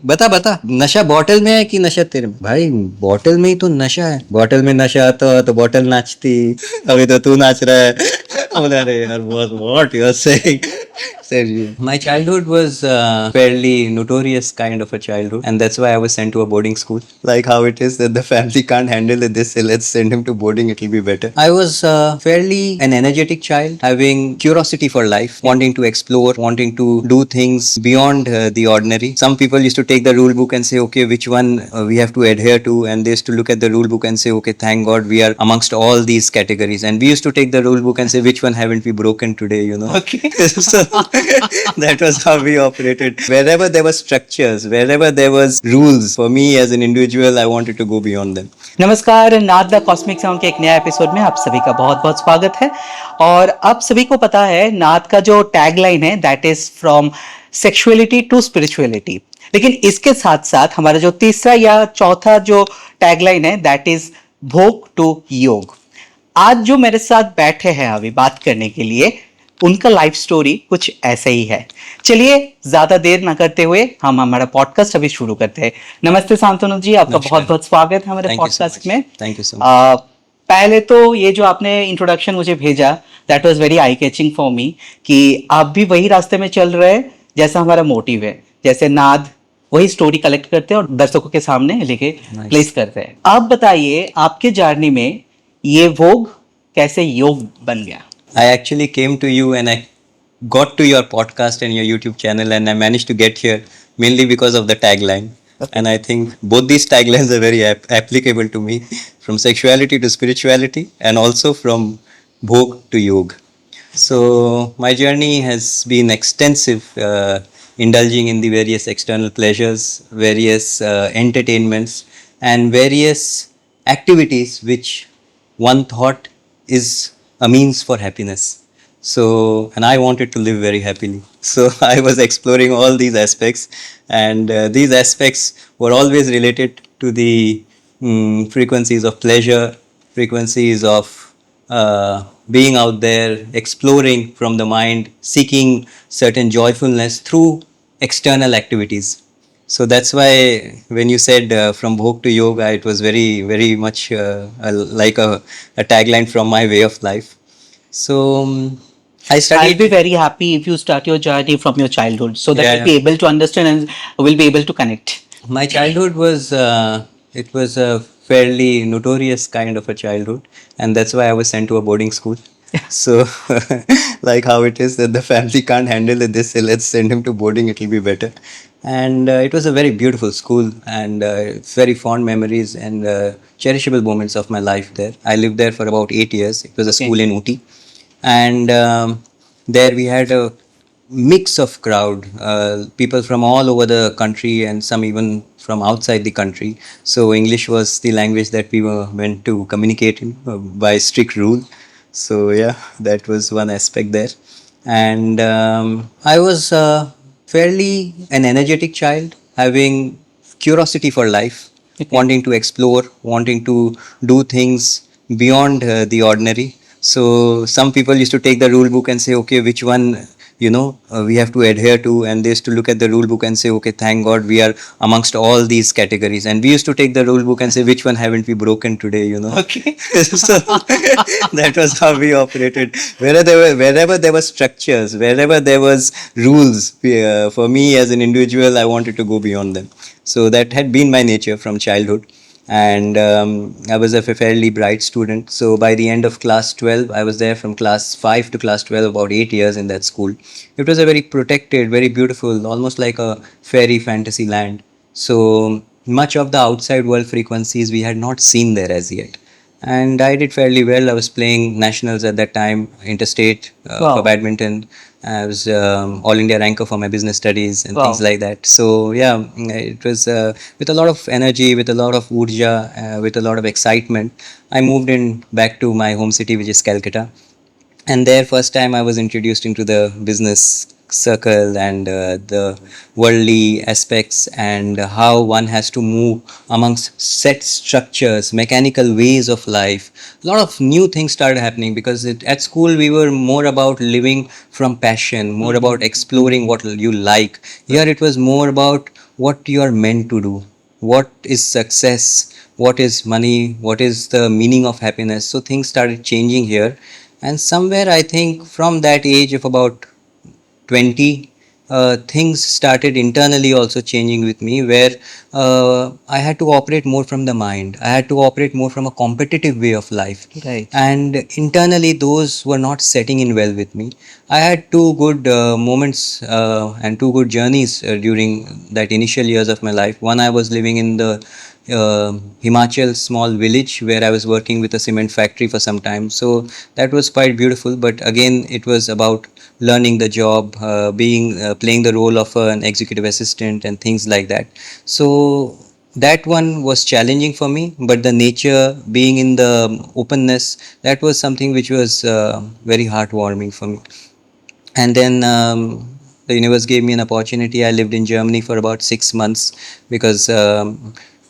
बता बता, नशा बॉटल में है कि नशा तेरे में? भाई बॉटल में ही तो नशा है। बॉटल में नशा आता तो बॉटल नाचती। अभी तो तू नाच रहा है। बोला, अरे यार, what you are saying? Seriously. My childhood was fairly notorious kind of a childhood, and that's why I was sent to a boarding school. Like how it is that the family can't handle it, this, let's send him to boarding, it'll be better. I was fairly an energetic child, having curiosity for life, wanting to explore, wanting to do things beyond the ordinary. Some people used to take the rule book and say, okay, which one we have to adhere to, and they used to look at the rule book and say, okay, thank God we are amongst all these categories. And we used to take the rule book and say, which one haven't we broken today, you know? Okay. So that was how we operated. Wherever there were structures, wherever there was rules, for me as an individual, I wanted to go beyond them. नमस्कार, नाद the cosmic sound के एक नया episode में आप सभी का बहुत बहुत स्वागत है। और आप सभी को पता है नाद का जो टैगलाइन है that is from sexuality to spirituality. लेकिन इसके साथ साथ हमारा जो तीसरा या चौथा जो टैगलाइन है दैट इज भोग टू योग। आज जो मेरे साथ बैठे हैं अभी बात करने के लिए उनका लाइफ स्टोरी कुछ ऐसे ही है। चलिए ज्यादा देर ना करते हुए हम हमारा पॉडकास्ट अभी शुरू करते हैं। नमस्ते शांतनु जी, आपका बहुत बहुत स्वागत है हमारे पॉडकास्ट में। Thank you so much. पहले तो ये जो आपने इंट्रोडक्शन मुझे भेजा that was very eye catching for me कि आप भी वही रास्ते में चल रहे हैं जैसा हमारा मोटिव है। जैसे नाद वही स्टोरी कलेक्ट करते हैं और दर्शकों के सामने लेके प्लेस करते हैं। आप बताइए आपके जर्नी में ये भोग कैसे योग बन गया? I actually came to you and I got to your podcast and your YouTube channel, and I managed to get here mainly because of the tagline. Okay. And I think both these taglines are very applicable to me, from sexuality to spirituality and also from Bhog to Yoga. So my journey has been extensive, indulging in the various external pleasures, various entertainments and various activities which one thought is a means for happiness. So, and I wanted to live very happily. So I was exploring all these aspects, and these aspects were always related to the frequencies of pleasure, frequencies of being out there, exploring from the mind, seeking certain joyfulness through external activities. So that's why when you said from Bhog to Yoga, it was very, very much like a tagline from my way of life. So I studied. I'll be very happy if you start your journey from your childhood so that Yeah, we'll be able to understand and we'll be able to connect. My childhood was it was a fairly notorious kind of a childhood, and that's why I was sent to a boarding school. So like how it is that the family can't handle it, this, let's send him to boarding, it'll be better. And it was a very beautiful school, and very fond memories and cherishable moments of my life there. I lived there for about 8 years. It was a school in Ooty, and there we had a mix of crowd, people from all over the country and some even from outside the country. So English was the language that we were meant to communicate in by strict rule. So yeah, that was one aspect there. And I was fairly an energetic child, having curiosity for life, wanting to explore, wanting to do things beyond the ordinary. So some people used to take the rule book and say, okay, which one we have to adhere to, and they used to look at the rule book and say, okay, thank God we are amongst all these categories. And we used to take the rule book and say, which one haven't we broken today, you know? Okay. So that was how we operated. Wherever there were structures, wherever there was rules, for me as an individual, I wanted to go beyond them. So that had been my nature from childhood. And I was a fairly bright student. So by the end of class 12, I was there from class 5 to class 12, about 8 years in that school. It was a very protected, very beautiful, almost like a fairy fantasy land. So much of the outside world frequencies we had not seen there as yet. And I did fairly well. I was playing nationals at that time, interstate for badminton. I was all India ranker for my business studies and things like that. So yeah, it was with a lot of energy, with a lot of urja, with a lot of excitement. I moved in back to my home city, which is Calcutta, and there first time I was introduced into the business circle and the worldly aspects and how one has to move amongst set structures, mechanical ways of life. A lot of new things started happening because at school we were more about living from passion, more about exploring what you like. Here it was more about what you are meant to do, what is success, what is money, what is the meaning of happiness. So things started changing here, and somewhere I think from that age of about 20, things started internally also changing with me, where I had to operate more from the mind. I had to operate more from a competitive way of life. Right. And internally, those were not setting in well with me. I had two good moments and two good journeys during that initial years of my life. One, I was living in the Himachal small village where I was working with a cement factory for some time. So that was quite beautiful. But again, it was about learning the job, being playing the role of an executive assistant and things like that. So that one was challenging for me, but the nature, being in the openness, that was something which was very heartwarming for me. And then the universe gave me an opportunity. I lived in Germany for about 6 months because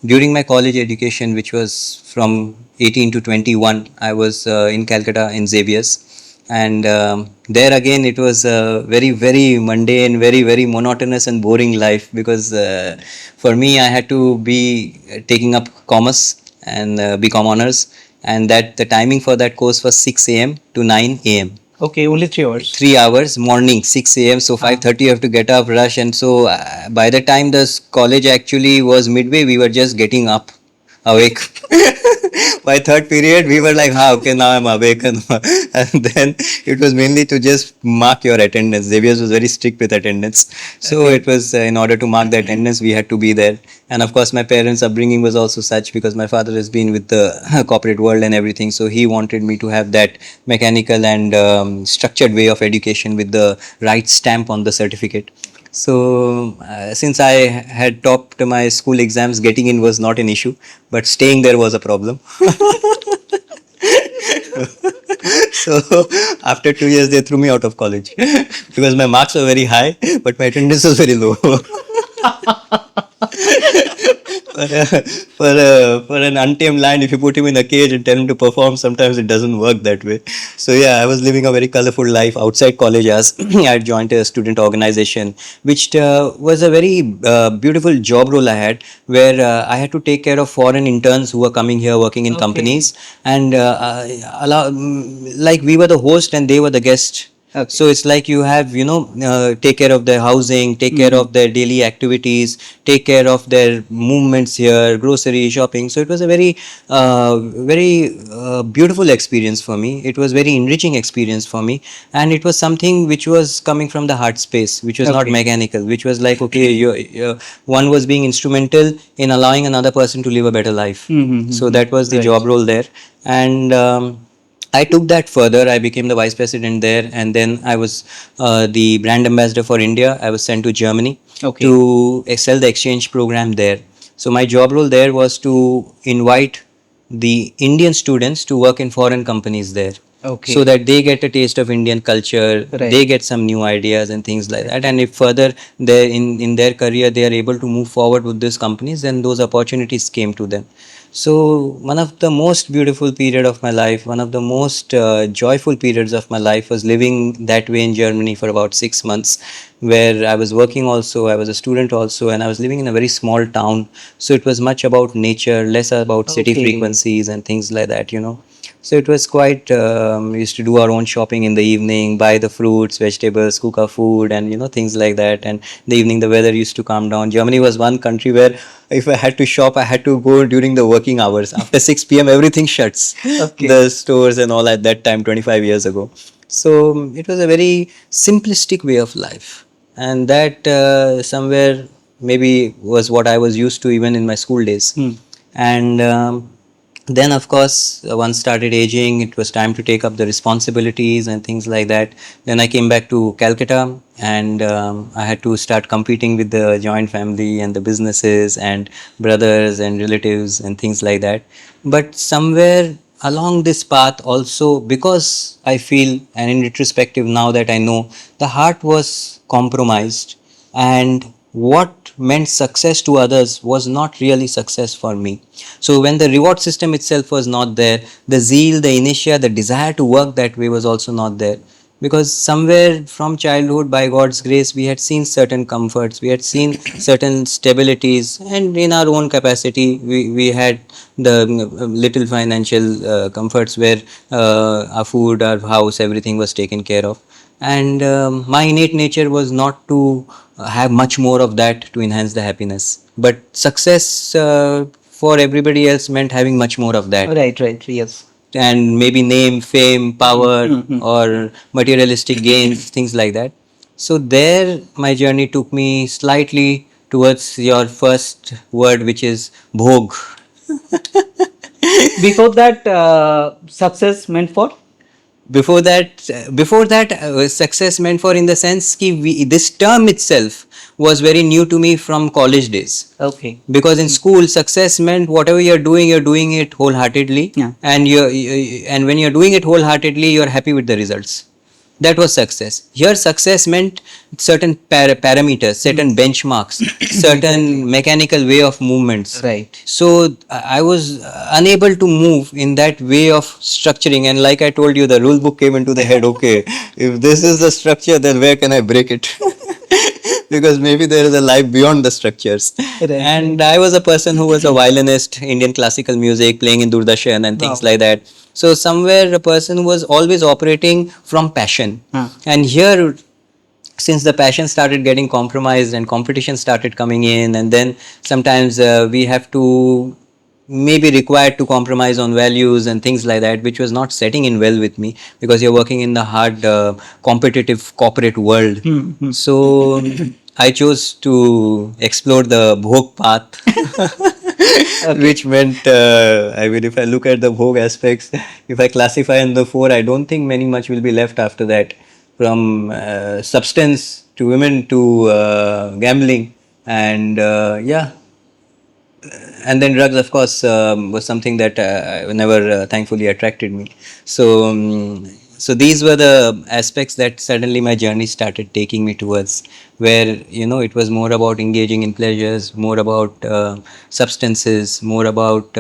during my college education, which was from 18 to 21, I was in Calcutta in Xavier's. And there again, it was a very, very mundane, very, very monotonous and boring life because for me, I had to be taking up commerce and BCom honors, and that the timing for that course was 6 a.m. to 9 a.m. Okay, only 3 hours. 3 hours morning 6 a.m. So 5:30 you have to get up, rush, and so by the time the college actually was midway, we were just getting up, awake. By third period, we were like, "Ha, okay, now I'm awake," and then it was mainly to just mark your attendance. Xavier's was very strict with attendance, so Okay. it was in order to mark the attendance, we had to be there. And of course, my parents' upbringing was also such because my father has been with the corporate world and everything, so he wanted me to have that mechanical and structured way of education with the right stamp on the certificate. So, since I had topped my school exams, getting in was not an issue, but staying there was a problem. So, after 2 years, they threw me out of college because my marks were very high, but my attendance was very low. For an untamed lion, if you put him in a cage and tell him to perform, sometimes it doesn't work that way. So yeah, I was living a very colorful life outside college as I joined a student organization, which was a very beautiful job role I had, where I had to take care of foreign interns who were coming here working in Okay. companies, and like we were the host and they were the guest. Okay. So it's like you have, take care of their housing, take care of their daily activities, take care of their movements here, grocery shopping. So it was a very beautiful experience for me. It was very enriching experience for me, and it was something which was coming from the heart space, which was not Okay. mechanical, which was like, okay, one was being instrumental in allowing another person to live a better life. So that was the Right. job role there, and. I took that further. I became the vice president there, and then I was the brand ambassador for India. I was sent to Germany Okay. to excel the exchange program there. So my job role there was to invite the Indian students to work in foreign companies there. Okay. So that they get a taste of Indian culture, Right. they get some new ideas and things like that. And if further they in their career they are able to move forward with these companies, then those opportunities came to them. So one of the most beautiful period of my life, one of the most joyful periods of my life was living that way in Germany for about 6 months, where I was working also, I was a student also, and I was living in a very small town. So it was much about nature, less about city Okay. frequencies and things like that. So it was quite. We used to do our own shopping in the evening, buy the fruits, vegetables, cook our food, and things like that. And in the evening, the weather used to calm down. Germany was one country where if I had to shop, I had to go during the working hours. After 6 p.m., everything shuts. Okay. The stores and all at that time, 25 years ago. So it was a very simplistic way of life, and that somewhere maybe was what I was used to even in my school days. And then of course one started aging, it was time to take up the responsibilities and things like that. Then I came back to Calcutta, and I had to start competing with the joint family and the businesses and brothers and relatives and things like that. But somewhere along this path also, because I feel, and in retrospective now that I know, the heart was compromised, and what meant success to others was not really success for me. So when the reward system itself was not there, the zeal, the inertia, the desire to work that way was also not there. because somewhere from childhood, by God's grace, we had seen certain comforts, we had seen certain stabilities, and in our own capacity, we had the little financial comforts where our food, our house, everything was taken care of. And my innate nature was not to have much more of that to enhance the happiness, but success for everybody else meant having much more of that, Right, right, yes. and maybe name, fame, power, or materialistic gains, things like that. So there, my journey took me slightly towards your first word, which is Bhog. Before that, success meant for? Before that, success meant for, in the sense ki this term itself was very new to me from college days. Okay. Because in school, success meant whatever you're doing it wholeheartedly. Yeah. And and when you're doing it wholeheartedly, you're happy with the results. That was success. Here, success meant certain parameters, certain benchmarks, certain mechanical way of movements. Right. So I was unable to move in that way of structuring. And like I told you, the rule book came into the head. Okay, if this is the structure, then where can I break it? Because maybe there is a life beyond the structures. Right. And I was a person who was a violinist, Indian classical music, playing in Doordarshan and things Wow. like that. So somewhere a person was always operating from passion. And here, since the passion started getting compromised and competition started coming in, and then sometimes we have to maybe required to compromise on values and things like that, which was not setting in well with me, because you're working in the hard competitive corporate world. So I chose to explore the Bhog path. Which meant, I mean, if I look at the Bhog aspects, if I classify in the four, I don't think many much will be left after that, from substance to women to gambling, and yeah, and then drugs, of course, was something that never thankfully attracted me. So so these were the aspects that suddenly my journey started taking me towards, where it was more about engaging in pleasures, more about substances, more about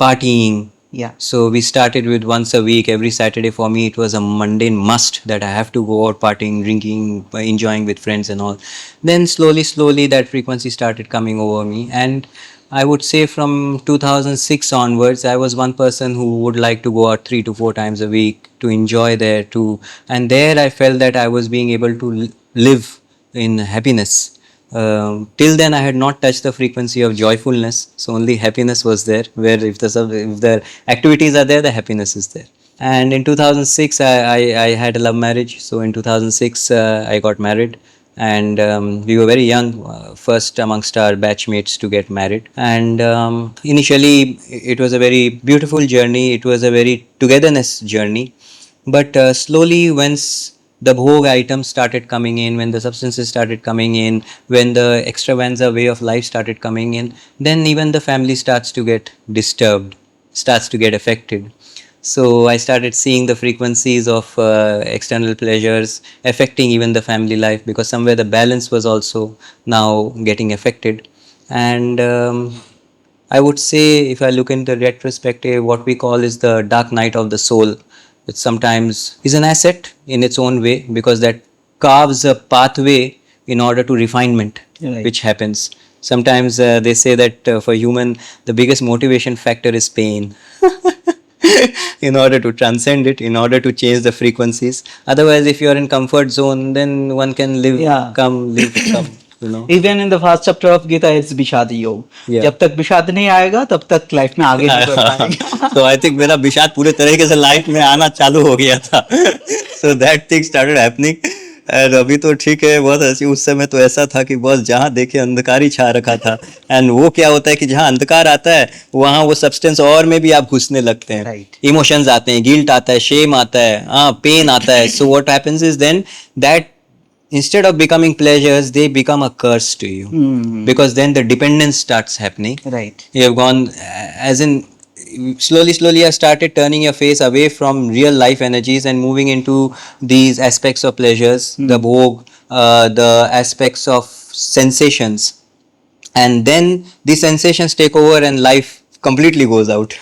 partying. Yeah. So we started with once a week, every Saturday. For me, it was a mundane must that I have to go out partying, drinking, enjoying with friends and all. Then slowly, that frequency started coming over me. And I would say from 2006 onwards, I was one person who would like to go out 3 to 4 times a week to enjoy there too. And there I felt that I was being able to live in happiness. Till then, I had not touched the frequency of joyfulness, so only happiness was there. Where if the activities are there, the happiness is there. And in 2006, I had a love marriage. So in 2006, I got married, and we were very young, first amongst our batchmates to get married. And initially, it was a very beautiful journey. It was a very togetherness journey. But slowly, once the bhog items started coming in, when the substances started coming in, when the extravaganza way of life started coming in, then even the family starts to get disturbed, starts to get affected. So I started seeing the frequencies of external pleasures affecting even the family life, because somewhere the balance was also now getting affected. And I would say, if I look into retrospective, what we call is the dark night of the soul. It sometimes is an asset in its own way, because that carves a pathway in order to refinement, Right. which happens. Sometimes they say that for human, the biggest motivation factor is pain. In order to transcend it, in order to change the frequencies. Otherwise, if you are in comfort zone, then one can live, Yeah. live, come, you know. Even in the first chapter of Gita, it's Vishad Yog. Yeah. जब तक विषाद नहीं आएगा तब तक life में आगे नहीं बढ़ पाएगा. So I think मेरा विषाद पूरे तरीके से लाइफ में आना चालू हो गया था. So that thing started happening. And अभी तो ठीक है, बहुत हंसी. उस समय तो ऐसा था कि बस जहाँ देखे अंधकार ही छा रखा था. एंड वो क्या होता है कि जहाँ अंधकार आता है, वहाँ वो सब्सटेंस और में भी आप घुसने लगते हैं. Right. इमोशंस आते हैं, गिल्ट आता है, शेम आता है, हाँ, पेन आता है. So what happens is then that instead of becoming pleasures, they become a curse to you. Because then the dependence starts happening. Right. You have gone, as in, slowly I started turning your face away from real life energies and moving into these aspects of pleasures, the bhog, the aspects of sensations. And then these sensations take over and life completely goes out.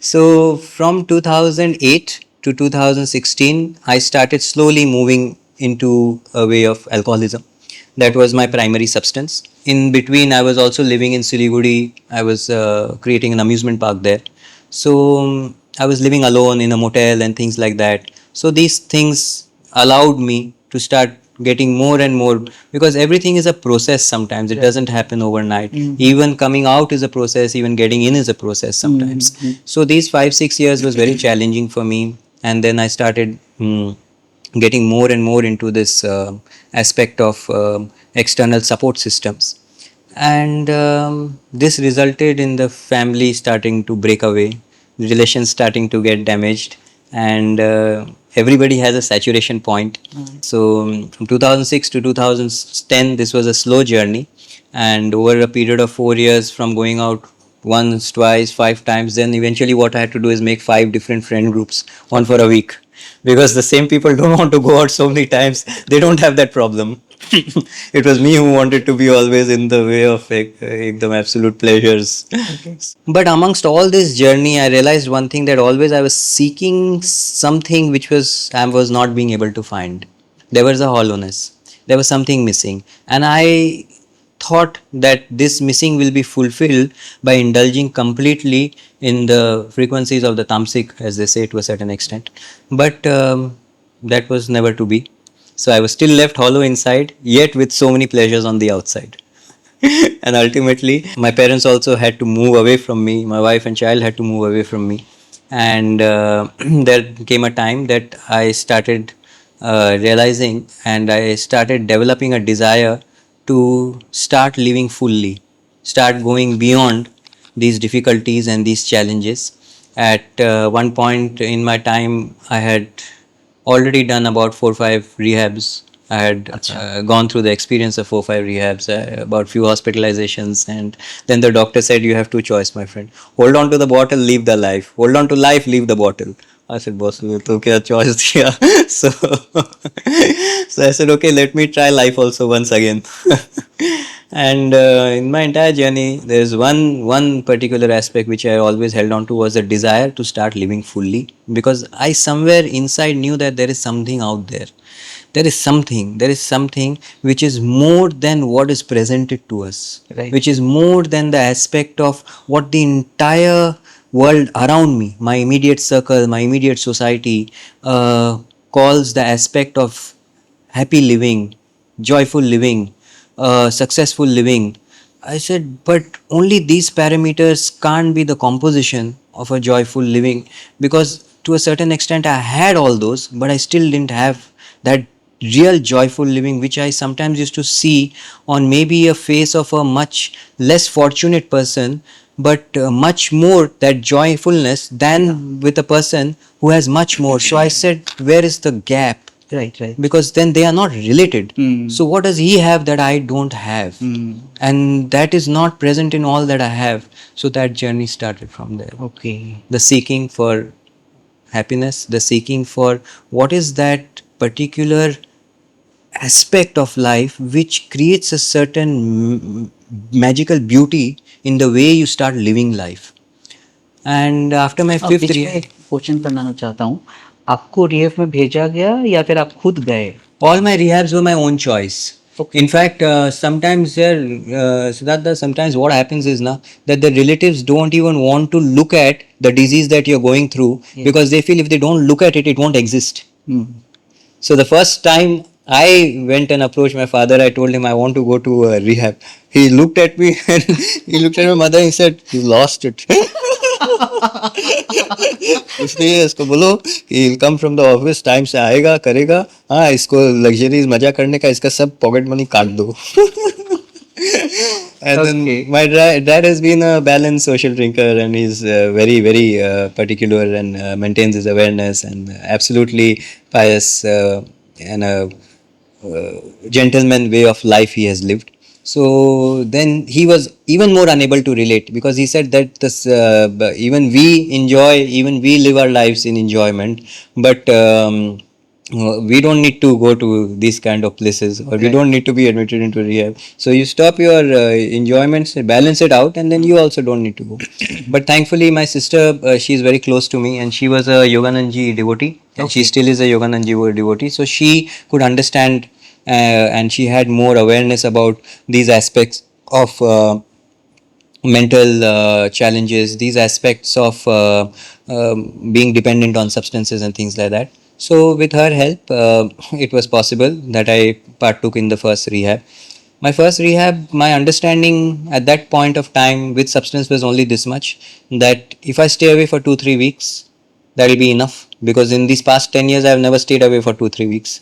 So from 2008, to 2016, I started slowly moving into a way of alcoholism. That was my primary substance. In between, I was also living in Siliguri. I was creating an amusement park there. So I was living alone in a motel and things like that. So these things allowed me to start getting more and more, because everything is a process sometimes. It doesn't happen overnight. Even coming out is a process, even getting in is a process sometimes. So these 5 6 years was very challenging for me. And then I started getting more and more into this aspect of external support systems. And this resulted in the family starting to break away, relations starting to get damaged, and everybody has a saturation point. So from 2006 to 2010, this was a slow journey, and over a period of 4 years, from going out once, twice, 5 times, then eventually what I had to do is make 5 different friend groups, one for a week, because the same people don't want to go out so many times. They don't have that problem. It was me who wanted to be always in the way of the absolute pleasures. Okay. But amongst all this journey, I realized one thing, that always I was seeking something which I was not being able to find. There was a hollowness. There was something missing, and I thought that this missing will be fulfilled by indulging completely in the frequencies of the tamasic, as they say, to a certain extent. But that was never to be. So I was still left hollow inside, yet with so many pleasures on the outside. And ultimately, my parents also had to move away from me. My wife and child had to move away from me. And there came a time that I started realizing, and I started developing a desire to start living fully, start going beyond these difficulties and these challenges. At one point in my time, I had already done about 4 5 rehabs. I had gone through the experience of 4 5 rehabs, about few hospitalizations, and then the doctor said, "You have two choice, my friend. Hold on to the bottle, leave the life. Hold on to life, leave the bottle." I said, "Boss, तो क्या choice दिया?" So, so I said, "Okay, let me try life also once again." And in my entire journey, there's one particular aspect which I always held on to, was a desire to start living fully, because I somewhere inside knew that there is something out there. There is something which is more than what is presented to us, right, which is more than the aspect of what the entire world around me, my immediate circle, my immediate society, calls the aspect of happy living, joyful living, successful living. I said, but only these parameters can't be the composition of a joyful living, because to a certain extent I had all those, but I still didn't have that real joyful living which I sometimes used to see on maybe a face of a much less fortunate person, but much more that joyfulness than with a person who has much more. So I said, where is the gap? Right. Because then they are not related. So what does he have that I don't have? And that is not present in all that I have. So that journey started from there. Okay. The seeking for happiness, the seeking for what is that particular aspect of life which creates a certain magical beauty in the way you start living life. And after my fifth बीच में एक question करना चाहता हूँ, आपको रिहेफ में भेजा गया या फिर आप खुद गए? all my rehabs were my own choice. Okay. In fact, sometimes Siddhartha, sometimes what happens is now that the relatives don't even want to look at the disease that you're going through, because they feel if they don't look at it, it won't exist. So the first time I went and approached my father, I told him I want to go to rehab. He looked at me and he looked at my mother and he said, "You lost it." इसलिए इसको बोलो कि he'll come from the office, time से आएगा, करेगा, हाँ इसको luxuries मजा करने का, इसका सब pocket money काट दो. And then my dad has been a balanced social drinker, and he's very particular, and maintains his awareness, and absolutely pious, and a gentleman way of life he has lived. So then he was even more unable to relate, because he said that even we live our lives in enjoyment, but we don't need to go to these kind of places, or we Right. don't need to be admitted into rehab. So you stop your enjoyments, balance it out, and then you also don't need to go. But thankfully, my sister, she's very close to me, and she was a Yogananji devotee, and she Okay. still is a Yogananji devotee. So she could understand, and she had more awareness about these aspects of mental challenges, these aspects of being dependent on substances and things like that. So, with her help, it was possible that I partook in the first rehab. My first rehab, my understanding at that point of time with substance was only this much, that if I stay away for 2-3 weeks, that will be enough, because in these past 10 years I have never stayed away for 2-3 weeks.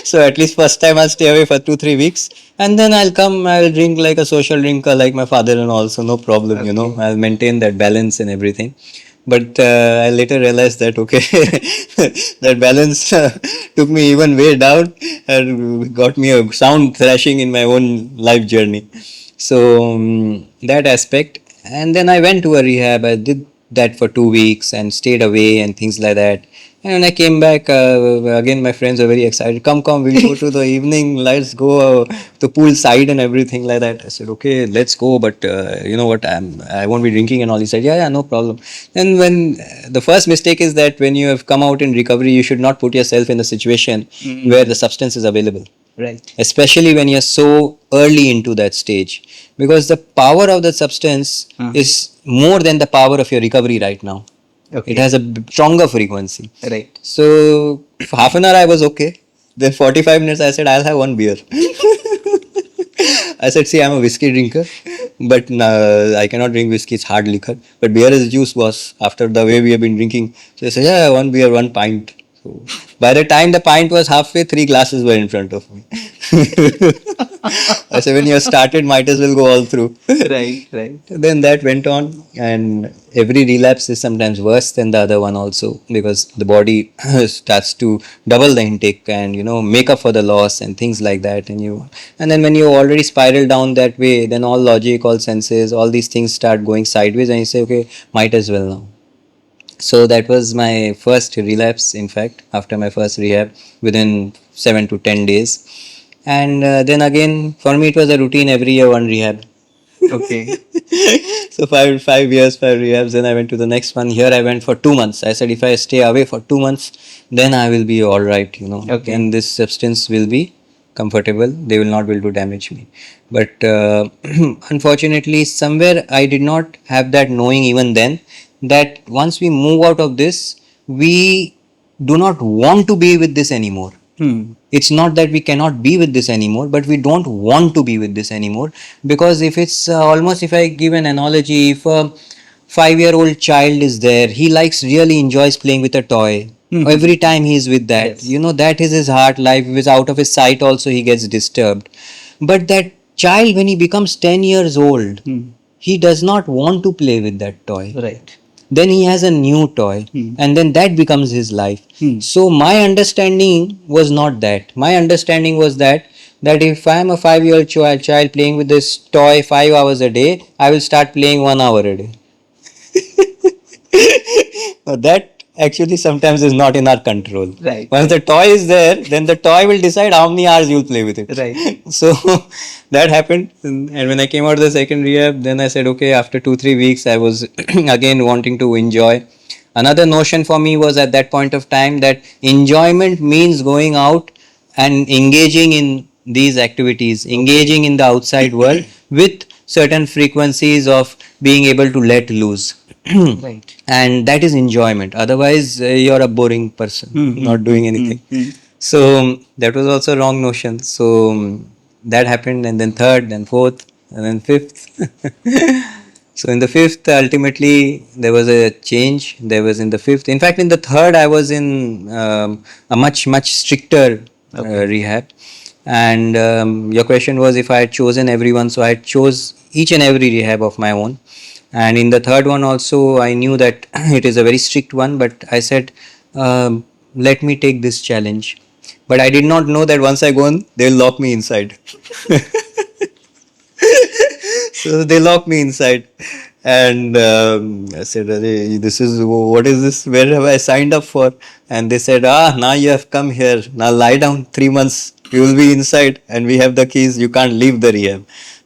So at least first time I'll stay away for 2-3 weeks, and then I'll drink like a social drinker like my father, and also no problem, Okay. I'll maintain that balance and everything. But I later realized that okay, that balance took me even way down and got me a sound thrashing in my own life journey. So that aspect, and then I went to a rehab. I did that for 2 weeks and stayed away and things like that. And when I came back, again my friends were very excited. Come, we'll go to the evening. Let's go to pool side and everything like that. I said, okay, let's go. But you know what? I won't be drinking and all. He said, yeah, no problem. And when the first mistake is that when you have come out in recovery, you should not put yourself in a situation where the substance is available, Right. especially when you're so early into that stage, because the power of the substance is more than the power of your recovery right now. It Okay. has a stronger frequency. Right. So for half an hour I was okay. Then 45 minutes I said I'll have one beer. I said, see, I'm a whiskey drinker, but I cannot drink whiskey. It's hard liquor. But beer is juice, boss. After the way we have been drinking, so I said, yeah, one beer, one pint. So by the time the pint was halfway, 3 glasses were in front of me. I said, when you have started, might as well go all through. Right. Right. Then that went on, and every relapse is sometimes worse than the other one also, because the body starts to double the intake and make up for the loss and things like that. And then when you already spiral down that way, then all logic, all senses, all these things start going sideways, and you say, okay, might as well now. So that was my first relapse, in fact, after my first rehab, within 7 to 10 days. And then again, for me, it was a routine every year, one rehab. Okay. So five years, five rehabs. Then I went to the next one. Here I went for 2 months. I said if I stay away for 2 months, then I will be all right. Okay. Then this substance will be comfortable. They will not be able to damage me. But unfortunately, somewhere I did not have that knowing even then, that once we move out of this, we do not want to be with this anymore. It's not that we cannot be with this anymore, but we don't want to be with this anymore. Because if it's almost, if I give an analogy, if a 5-year-old child is there, he really enjoys playing with a toy. Every time he is with that, Yes. that is his heart life. If it's out of his sight also, he gets disturbed. But that child, when he becomes 10 years old, he does not want to play with that toy. Right. Then he has a new toy, and then that becomes his life. So my understanding was not that. My understanding was that if I am a 5-year-old child playing with this toy 5 hours a day, I will start playing 1 hour a day. Now that actually sometimes is not in our control. Right. Once the toy is there, then the toy will decide how many hours you'll play with it. Right. So that happened. And when I came out of the second rehab, then I said, okay, after 2-3 weeks, I was again wanting to enjoy. Another notion for me was at that point of time that enjoyment means going out and engaging in these activities, engaging in the outside world with certain frequencies of being able to let loose. Right. And that is enjoyment. Otherwise, you're a boring person, not doing anything. So that was also a wrong notion. So that happened, and then third, then fourth, and then fifth. So in the fifth, ultimately there was a change. There was in the fifth. In fact, in the third, I was in a much stricter rehab. And your question was if I had chosen everyone. So I chose each and every rehab of my own. And in the third one also, I knew that it is a very strict one. But I said, let me take this challenge. But I did not know that once I go in, they'll lock me inside. So they locked me inside, And I said, "Arey, this is what is this? Where have I signed up for?" And they said, now you have come here. Now lie down 3 months. You will be inside, and we have the keys. You can't leave the rehab."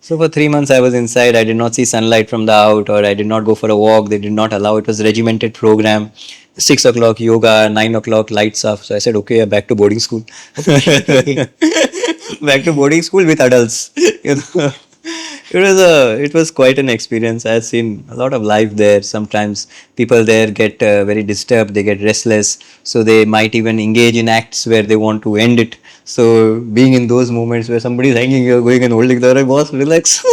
So for 3 months I was inside. I did not see sunlight from the out, or I did not go for a walk. They did not allow. It was a regimented program. 6 o'clock yoga, 9 o'clock lights off. So I said, okay, back to boarding school. Back to boarding school with adults. You know, it was quite an experience. I've seen a lot of life there. Sometimes people there get very disturbed. They get restless, so they might even engage in acts where they want to end it. So being in those moments where somebody's hanging, you're going and holding the other boss, relax.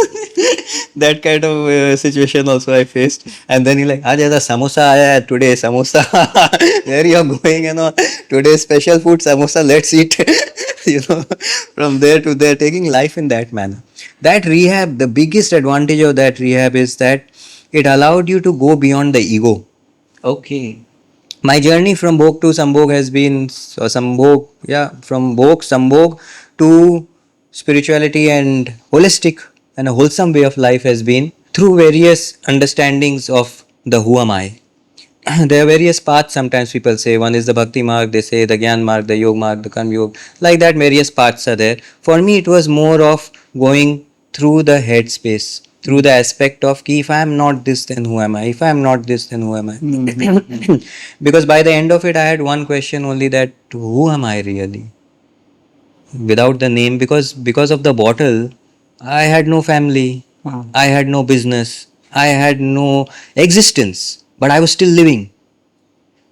That kind of situation also I faced. And then you're like, "Aaj aisa samosa aaya hai today, samosa." Where you're going, today special food samosa. Let's eat. From there to there, taking life in that manner. That rehab, the biggest advantage of that rehab is that it allowed you to go beyond the ego. Okay. My journey from Bhog to Sambhog has been, or Sambhog, yeah, from Bhog, Sambhog to spirituality and holistic and a wholesome way of life has been through various understandings of the who am I. There are various paths. Sometimes people say one is the bhakti marg, they say the gyan marg, the yog marg, the karma yog. Like that, various paths are there. For me, it was more of going through the head space, through the aspect of ki, if I am not this, then who am I? If I am not this, then who am I? Because by the end of it, I had one question only, that who am I really? Without the name, because of the bottle, I had no family, I had no business, I had no existence, but I was still living.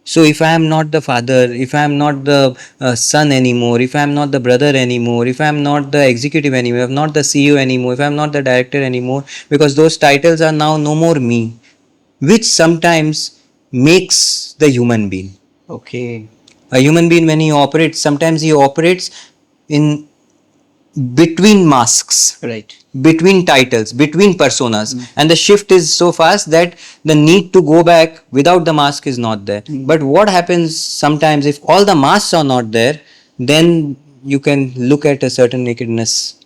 So if I am not the father, if I am not the son anymore, if I am not the brother anymore, if I am not the executive anymore, if I am not the CEO anymore, if I am not the director anymore, because those titles are now no more me, which sometimes makes the human being. Okay. A human being, when he operates, sometimes he operates in between masks, Right. between titles, between personas, and the shift is so fast that the need to go back without the mask is not there. But what happens sometimes, if all the masks are not there, then you can look at a certain nakedness,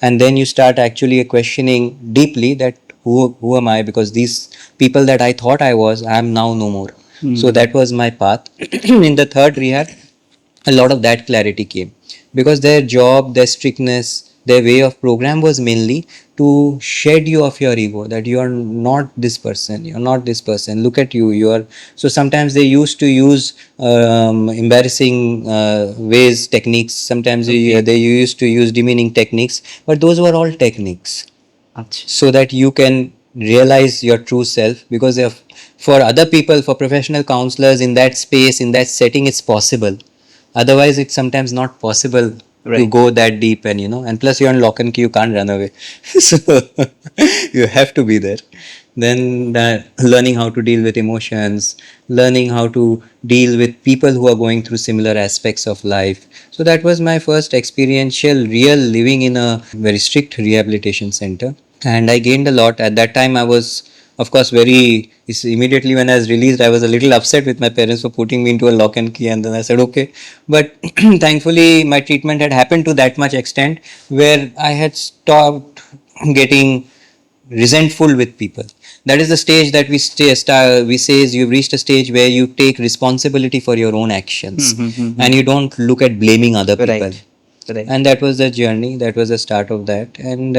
and then you start actually questioning deeply that who am I, because these people that I thought I was, I am now no more. So that was my path. In the third rehab, a lot of that clarity came, because their job, their strictness, their way of program was mainly to shed you of your ego, that you are not this person, you're not this person, look at you, you are. So sometimes they used to use embarrassing ways, techniques. Sometimes they used to use demeaning techniques, but those were all techniques. Achha. So that you can realize your true self, because if for other people, for professional counselors in that space, in that setting, it's possible. Otherwise it's sometimes not possible to Right. go that deep, and and plus you're on lock and key, you can't run away. So you have to be there. Then learning how to deal with emotions, learning how to deal with people who are going through similar aspects of life. So that was my first experiential real living in a very strict rehabilitation center, and I gained a lot. At that time I was, of course, very immediately when I was released, I was a little upset with my parents for putting me into a lock and key, and then I said okay. But thankfully my treatment had happened to that much extent where I had stopped getting resentful with people. That is the stage that we say is you've reached a stage where you take responsibility for your own actions, and you don't look at blaming other people. Right. Right. And that was the journey, that was the start of that. And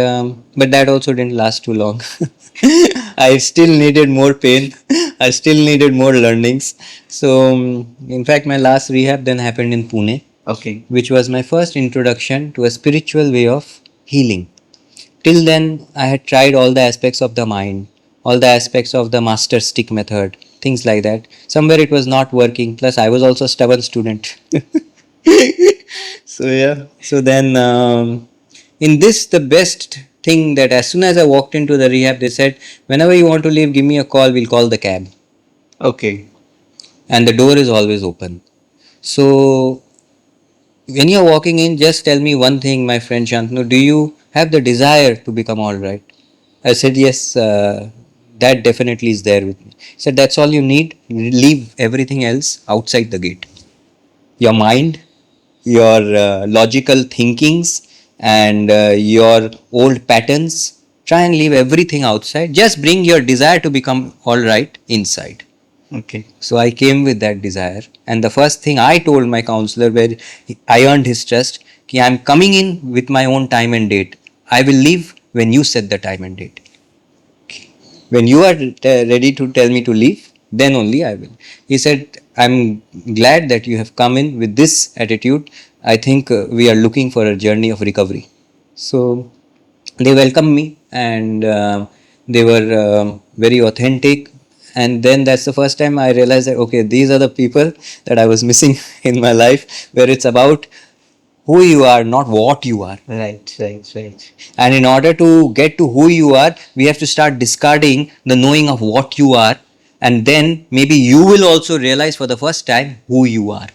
but that also didn't last too long. I still needed more pain, I still needed more learnings. So in fact my last rehab then happened in Pune, Okay. which was my first introduction to a spiritual way of healing. Till then, I had tried all the aspects of the mind, all the aspects of the master stick method, things like that. Somewhere it was not working. Plus, I was also a stubborn student. So yeah. So then, in this, the best thing that as soon as I walked into the rehab, they said, "Whenever you want to leave, give me a call. We'll call the cab, Okay. and the door is always open." So when you're walking in, just tell me one thing, my friend Shantanu. Do you have the desire to become all right? I said, yes, that definitely is there with me. He said, that's all you need. Leave everything else outside the gate. Your mind, your logical thinkings, and your old patterns, Try and leave everything outside. Just bring your desire to become all right inside. Okay. So I came with that desire, and the first thing I told my counselor, where I earned his trust, कि I'm coming in with my own time and date. I will leave when you set the time and date. When you are ready to tell me to leave, then only I will. He said, I'm glad that you have come in with this attitude. I think we are looking for a journey of recovery. So they welcomed me, and they were very authentic. And then that's the first time I realized that, okay, these are the people that I was missing in my life, where it's about who you are, not what you are. Right, right, right. And in order to get to who you are, we have to start discarding the knowing of what you are. And then maybe you will also realize for the first time who you are.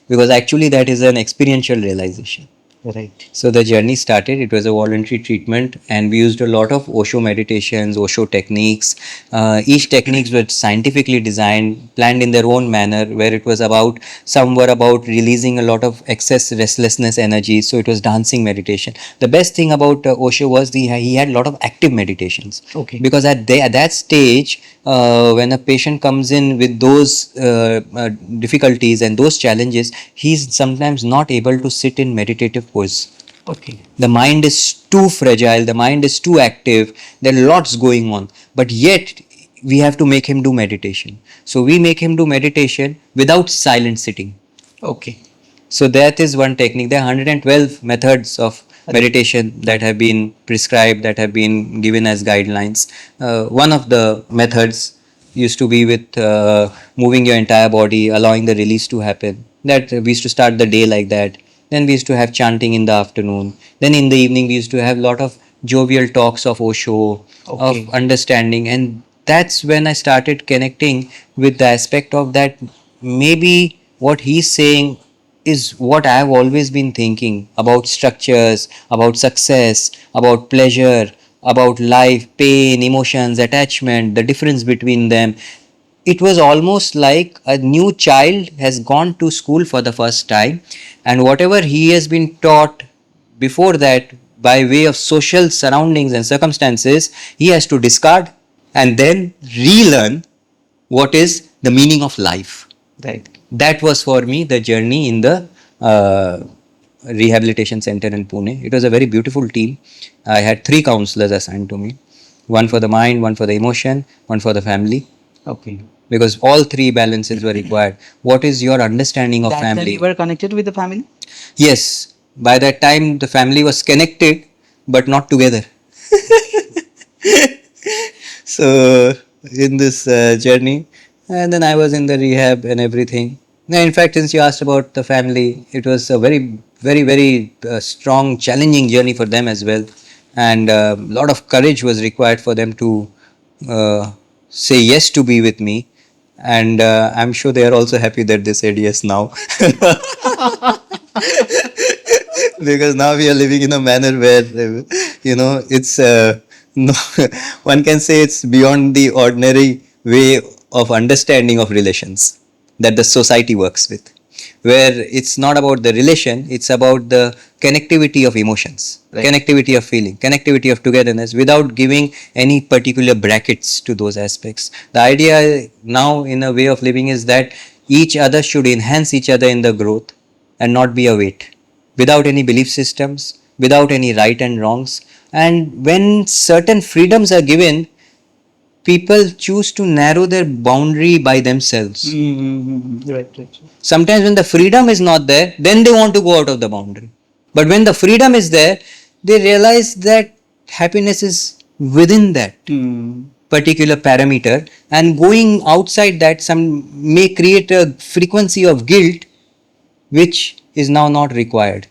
Because actually, that is an experiential realization. Right. So the journey started. It was a voluntary treatment, and we used a lot of Osho meditations, Osho techniques. Each techniques were scientifically designed, planned in their own manner, where it was about, some were about releasing a lot of excess restlessness energy. So it was dancing meditation. The best thing about Osho was he had a lot of active meditations. Okay. Because at that stage, when a patient comes in with those difficulties and those challenges, he's sometimes not able to sit in meditative pose. Okay. The mind is too fragile, the mind is too active, there are lots going on, but yet we have to make him do meditation. So we make him do meditation without silent sitting. Okay. So that is one technique. There are 112 methods of meditation that have been prescribed, that have been given as guidelines. One of the methods used to be with moving your entire body, allowing the release to happen. That we used to start the day like that. Then we used to have chanting in the afternoon. Then in the evening we used to have a lot of jovial talks of Osho, Okay. of understanding, and that's when I started connecting with the aspect of that maybe what he's saying is what I have always been thinking about: structures, about success, about pleasure, about life, pain, emotions, attachment, the difference between them. It was almost like a new child has gone to school for the first time, and whatever he has been taught before that by way of social surroundings and circumstances, he has to discard and then relearn what is the meaning of life. Right. That was for me the journey in the rehabilitation center in Pune. It was a very beautiful team. I had 3 counselors assigned to me: one for the mind, one for the emotion, one for the family. Okay. Because all 3 balances were required. What is your understanding of That time family? you were connected with the family? Yes, by that time the family was connected but not together. So in this journey, and then I was in the rehab and everything. Now, in fact, since you asked about the family, it was a very strong, challenging journey for them as well, and a lot of courage was required for them to uh, say yes to be with me. And I'm sure they are also happy that they said yes now. Because now we are living in a manner where it's no, one can say it's beyond the ordinary way of understanding of relations that the society works with, where it's not about the relation, it's about the connectivity of emotions, Right. connectivity of feeling, connectivity of togetherness, without giving any particular brackets to those aspects. The idea now in a way of living is that each other should enhance each other in the growth and not be a weight, without any belief systems, without any right and wrongs. And when certain freedoms are given, people choose to narrow their boundary by themselves. Mm-hmm. Right, right. Sometimes when the freedom is not there, then they want to go out of the boundary. But when the freedom is there, they realize that happiness is within that Mm. particular parameter, and going outside that some may create a frequency of guilt which is now not required.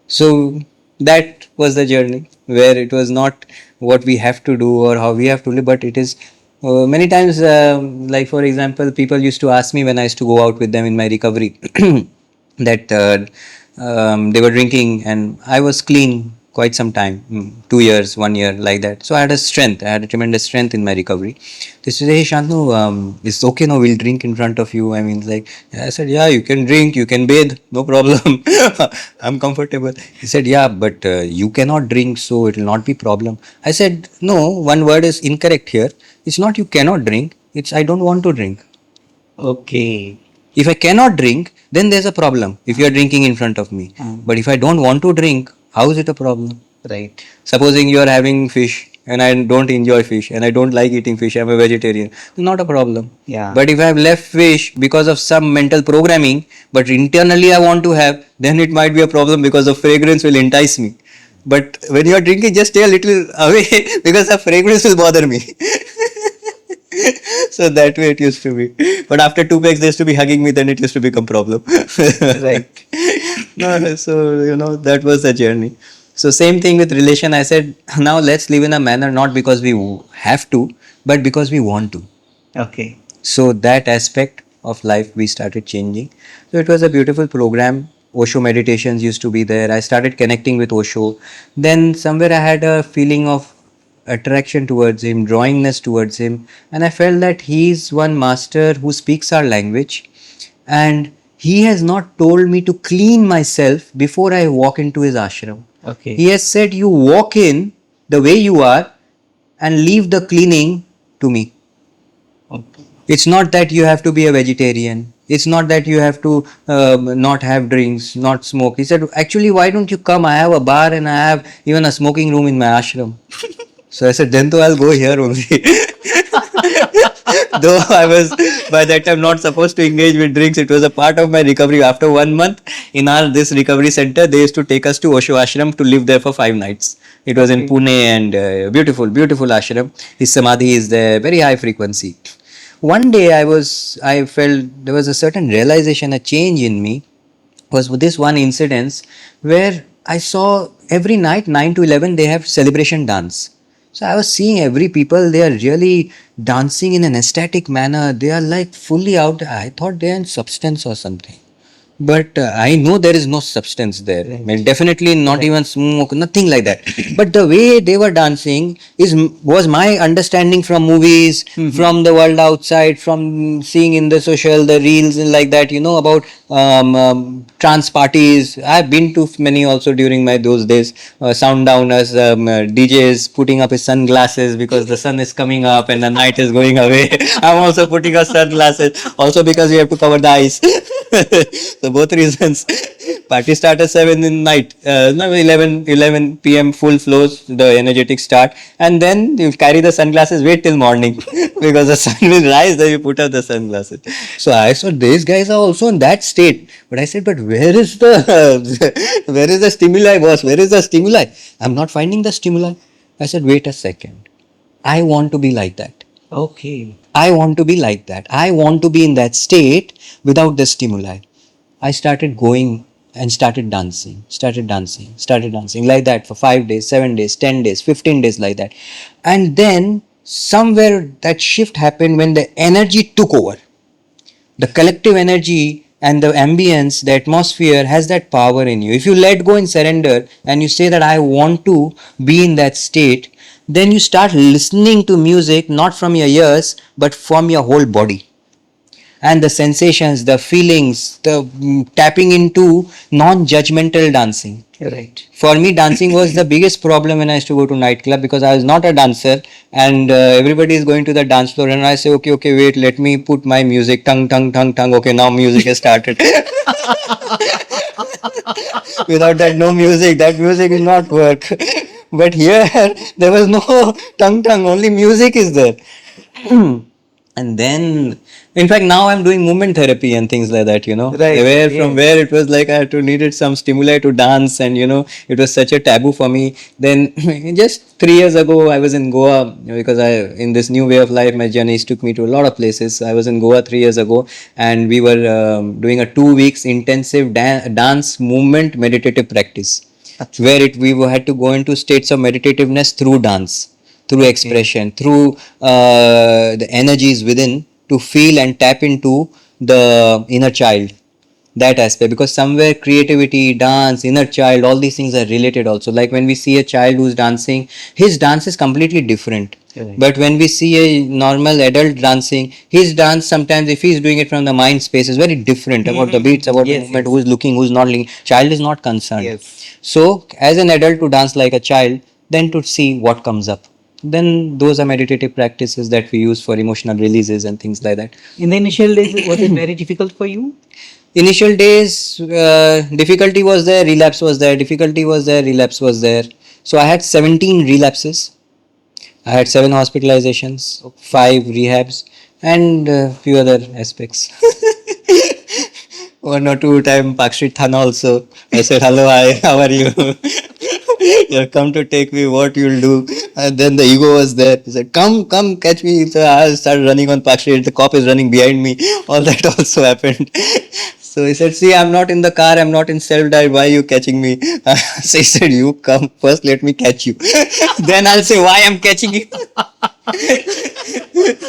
So that was the journey, where it was not what we have to do or how we have to live, but it is many times, like for example, people used to ask me when I used to go out with them in my recovery that they were drinking and I was clean, quite some time, 2 years, 1 year, like that. So I had a strength. I had a tremendous strength in my recovery. They said, "Hey Shantanu, it's okay now. We'll drink in front of you." I mean, like I said, "Yeah, you can drink, you can bathe, no problem. I'm comfortable." He said, "Yeah, but you cannot drink, so it will not be problem." I said, "No, one word is incorrect here. It's not you cannot drink. It's I don't want to drink. Okay. If I cannot drink, then there's a problem if you are drinking in front of me. But if I don't want to drink, how is it a problem? Right. Supposing you are having fish and I don't enjoy fish and I don't like eating fish, I'm a vegetarian, not a problem. Yeah. But if I have left fish because of some mental programming, but internally I want to have, then it might be a problem because the fragrance will entice me. But when you are drinking, just stay a little away because the fragrance will bother me. So that way it used to be. But after 2 packs, they used to be hugging me. Then it used to become problem. Right. No, so that was the journey. So same thing with relation. I said now let's live in a manner not because we have to, but because we want to. Okay. So that aspect of life we started changing. So it was a beautiful program. Osho meditations used to be there. I started connecting with Osho. Then somewhere I had a feeling of attraction towards him, drawingness towards him, and I felt that he is one master who speaks our language, and he has not told me to clean myself before I walk into his ashram. Okay. He has said you walk in the way you are and leave the cleaning to me. Okay. It's not that you have to be a vegetarian. It's not that you have to not have drinks, not smoke. He said, actually, why don't you come? I have a bar and I have even a smoking room in my ashram. So I said, then though I'll go here only. Though I was by that time not supposed to engage with drinks, it was a part of my recovery. After 1 month in our this recovery center, they used to take us to Osho Ashram to live there for 5 nights. It was in Pune and beautiful, beautiful ashram. His samadhi is there, very high frequency. One day I felt there was a certain realization, a change in me was with this one incident where I saw every night 9 to 11 they have celebration dance. So I was seeing every people, they are really dancing in an ecstatic manner. They are like fully out. I thought they are in substance or something. But I know there is no substance there. I mean, definitely not even smoke, nothing like that. But the way they were dancing was my understanding from movies, from the world outside, from seeing in the social, the reels and like that. About trance parties. I've been to many also during my those days. Sound downers, DJs putting up his sunglasses because the sun is coming up and the night is going away. I'm also putting up sunglasses also because you have to cover the eyes. So both reasons. Party start at 7 in night. No, 11 p.m. full flows, the energetic start. And then you carry the sunglasses, wait till morning because the sun will rise, then you put up the sunglasses. So I saw these guys are also in that state. But I said, but where is the where is the stimuli, boss? Where is the stimuli? I'm not finding the stimuli. I said, wait a second. I want to be like that. Okay. I want to be like that. I want to be in that state without the stimuli. I started going and started dancing like that for 5 days, 7 days, 10 days, 15 days, like that. And then somewhere that shift happened when the energy took over. The collective energy and the ambience, the atmosphere has that power in you. If you let go and surrender and you say that I want to be in that state, then you start listening to music not from your ears but from your whole body, and the sensations, the feelings, the tapping into non-judgmental dancing. Right. For me, dancing was the biggest problem when I used to go to nightclub because I was not a dancer, and everybody is going to the dance floor, and I say, okay, okay, wait, let me put my music, tongue, tongue, tongue, tongue. Okay, now music has started. Without that, no music. That music will not work. But here, there was no tongue, tongue. Only music is there. And then in fact now I'm doing movement therapy and things like that, Right. where from Yes. where it was like I had to needed some stimuli to dance, and it was such a taboo for me. Then just 3 years ago I was in Goa, because I in this new way of life my journeys took me to a lot of places. I was in Goa 3 years ago, and we were doing a 2 weeks intensive dance movement meditative practice, where we had to go into states of meditativeness through dance, through expression, through the energies within, to feel and tap into the inner child. that aspect, because somewhere creativity, dance, inner child, all these things are related also. Like when we see a child who's dancing, his dance is completely different. Right. But when we see a normal adult dancing, his dance sometimes, if he's doing it from the mind space, is very different about the beats, about the Yes, movement, yes. who's looking, who's not looking. Child is not concerned. Yes. So, as an adult to dance like a child, then to see what comes up. Then those are meditative practices that we use for emotional releases and things like that. In the initial days, was it very difficult for you? Initial days, difficulty was there, relapse was there, difficulty was there, relapse was there. So I had 17 relapses. I had 7 hospitalizations, 5 rehabs, and a few other aspects. One or two time Park Street Thana also. I said, hello, hi, how are you? You have come to take me, what you'll do. And then the ego was there. He said, come, catch me. So I started running on Park Street. The cop is running behind me. All that also happened. So he said, see, I'm not in the car. I'm not in self-drive. Why are you catching me? So he said, you come first. Let me catch you. Then I'll say why I'm catching you.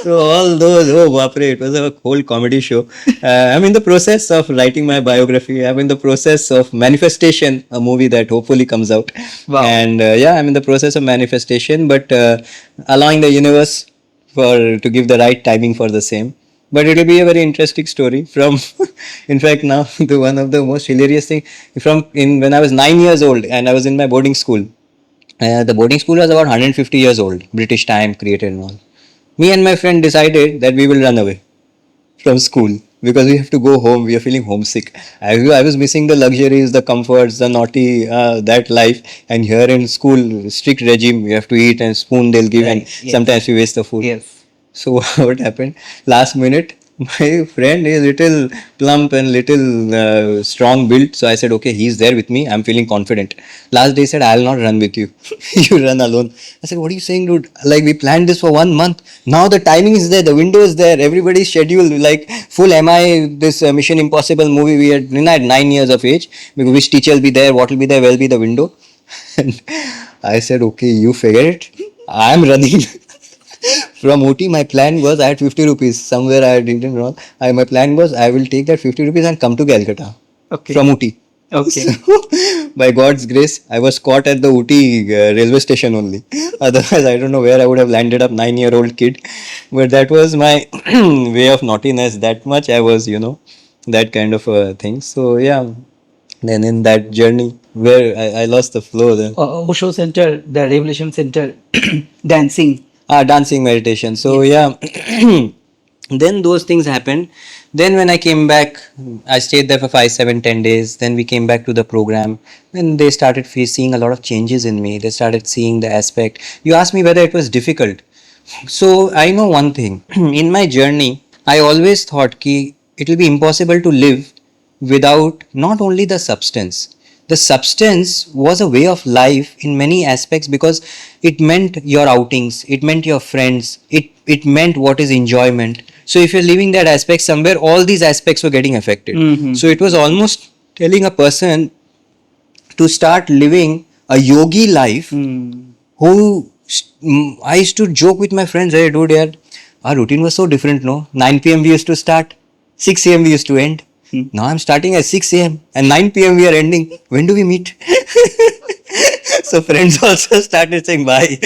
So all those, oh bapre, it was a whole comedy show. I'm in the process of writing my biography. I'm in the process of manifestation, a movie that hopefully comes out. Wow. And yeah, I'm in the process of manifestation, but allowing the universe for to give the right timing for the same. But it will be a very interesting story. From, in fact, now the one of the most hilarious thing from in when I was 9 years old and I was in my boarding school. The boarding school was about 150 years old, British time created and all. Me and my friend decided that we will run away from school because we have to go home. We are feeling homesick. I was missing the luxuries, the comforts, the naughty, that life. And here in school, strict regime, you have to eat and spoon they'll give, and Right, yes. sometimes we waste the food. Yes. So what happened? Last minute, my friend is little plump and little strong built. So I said, okay, he's there with me. I'm feeling confident. Last day he said, I'll not run with you. You run alone. I said, what are you saying, dude? Like we planned this for 1 month. Now the timing is there. The window is there. Everybody's scheduled. Like full MI, this Mission Impossible movie. We had, you know, at 9 years of age. Because which teacher will be there? What will be there? Where will be the window? And I said, okay, you figure it. I'm running. From OT, my plan was I had 50 rupees. Somewhere I didn't wrong. My plan was I will take that 50 rupees and come to Calcutta. Okay. From Ooty. Okay. So, by God's grace, I was caught at the Ooty railway station only. Otherwise, I don't know where I would have landed up, 9-year-old kid. But that was my way of naughtiness. That much I was, that kind of a thing. So, yeah. Then in that journey where I lost the flow then. Osho Center, the Revelation Center, dancing. Dancing meditation. So yeah, then those things happened. Then when I came back, I stayed there for 5, 7, 10 days. Then we came back to the program. Then they started seeing a lot of changes in me. They started seeing the aspect. You asked me whether it was difficult. So I know one thing. In my journey, I always thought ki it will be impossible to live without not only the substance. The substance was a way of life in many aspects because it meant your outings, it meant your friends, it meant what is enjoyment. So if you're living that aspect somewhere, all these aspects were getting affected. Mhm. So it was almost telling a person to start living a yogi life who I used to joke with my friends, hey dude, yaar, our routine was so different, no? 9 p.m. we used to start, 6 a.m. we used to end. Now I'm starting at 6 a.m. and 9 p.m. we are ending. When do we meet? So friends also started saying, bye.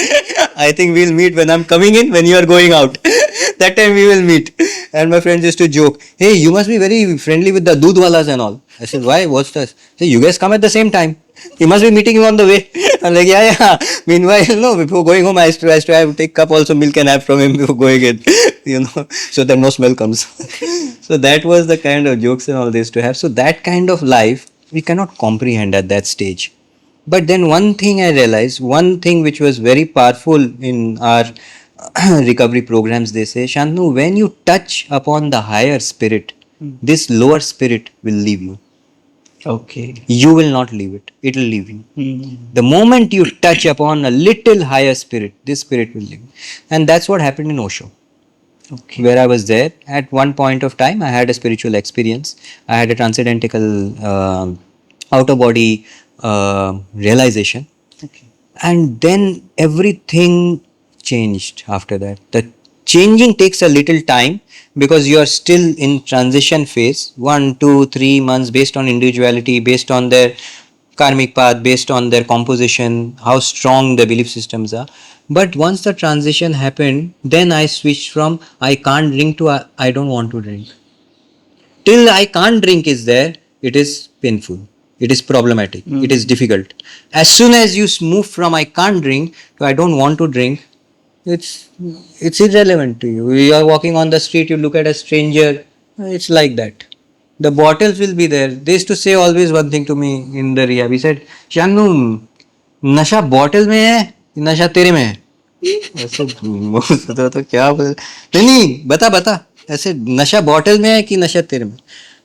I think we'll meet when I'm coming in, when you are going out. That time we will meet. And my friends used to joke, hey, you must be very friendly with the doodh walas and all. I said, why? What's this? Say, you guys come at the same time. You must be meeting him on the way. I'm like, yeah. Meanwhile, no, before going home, I used to have take cup also milk and have from him before going in, so that no smell comes. So that was the kind of jokes and all this to have. So that kind of life, we cannot comprehend at that stage. But then one thing I realized, one thing which was very powerful in our recovery programs, they say, Shantanu, when you touch upon the higher spirit, this lower spirit will leave you. Okay. You will not leave it. It will leave you. The moment you touch upon a little higher spirit, this spirit will leave you. And that's what happened in Osho. Okay. Where I was there, at one point of time, I had a spiritual experience. I had a transcendental outer body realization. Okay. And then everything changed after that. The Changing takes a little time because you are still in transition phase, 1 2 3 months, based on individuality, based on their karmic path, based on their composition, how strong the belief systems are. But once the transition happened, then I switched from I can't drink to I don't want to drink. Till I can't drink is there, it is painful, it is problematic, it is difficult. As soon as you move from I can't drink to I don't want to drink, it's it's irrelevant to you. You are walking on the street, you look at a stranger, it's like that. The bottles will be there. They used to say always one thing to me in the rehab. He said, Shanu, नशा bottle में है, नशा तेरे में है. ऐसे तो क्या बोले, नहीं नहीं बता बता, ऐसे नशा बॉटल में है कि नशा तेरे में.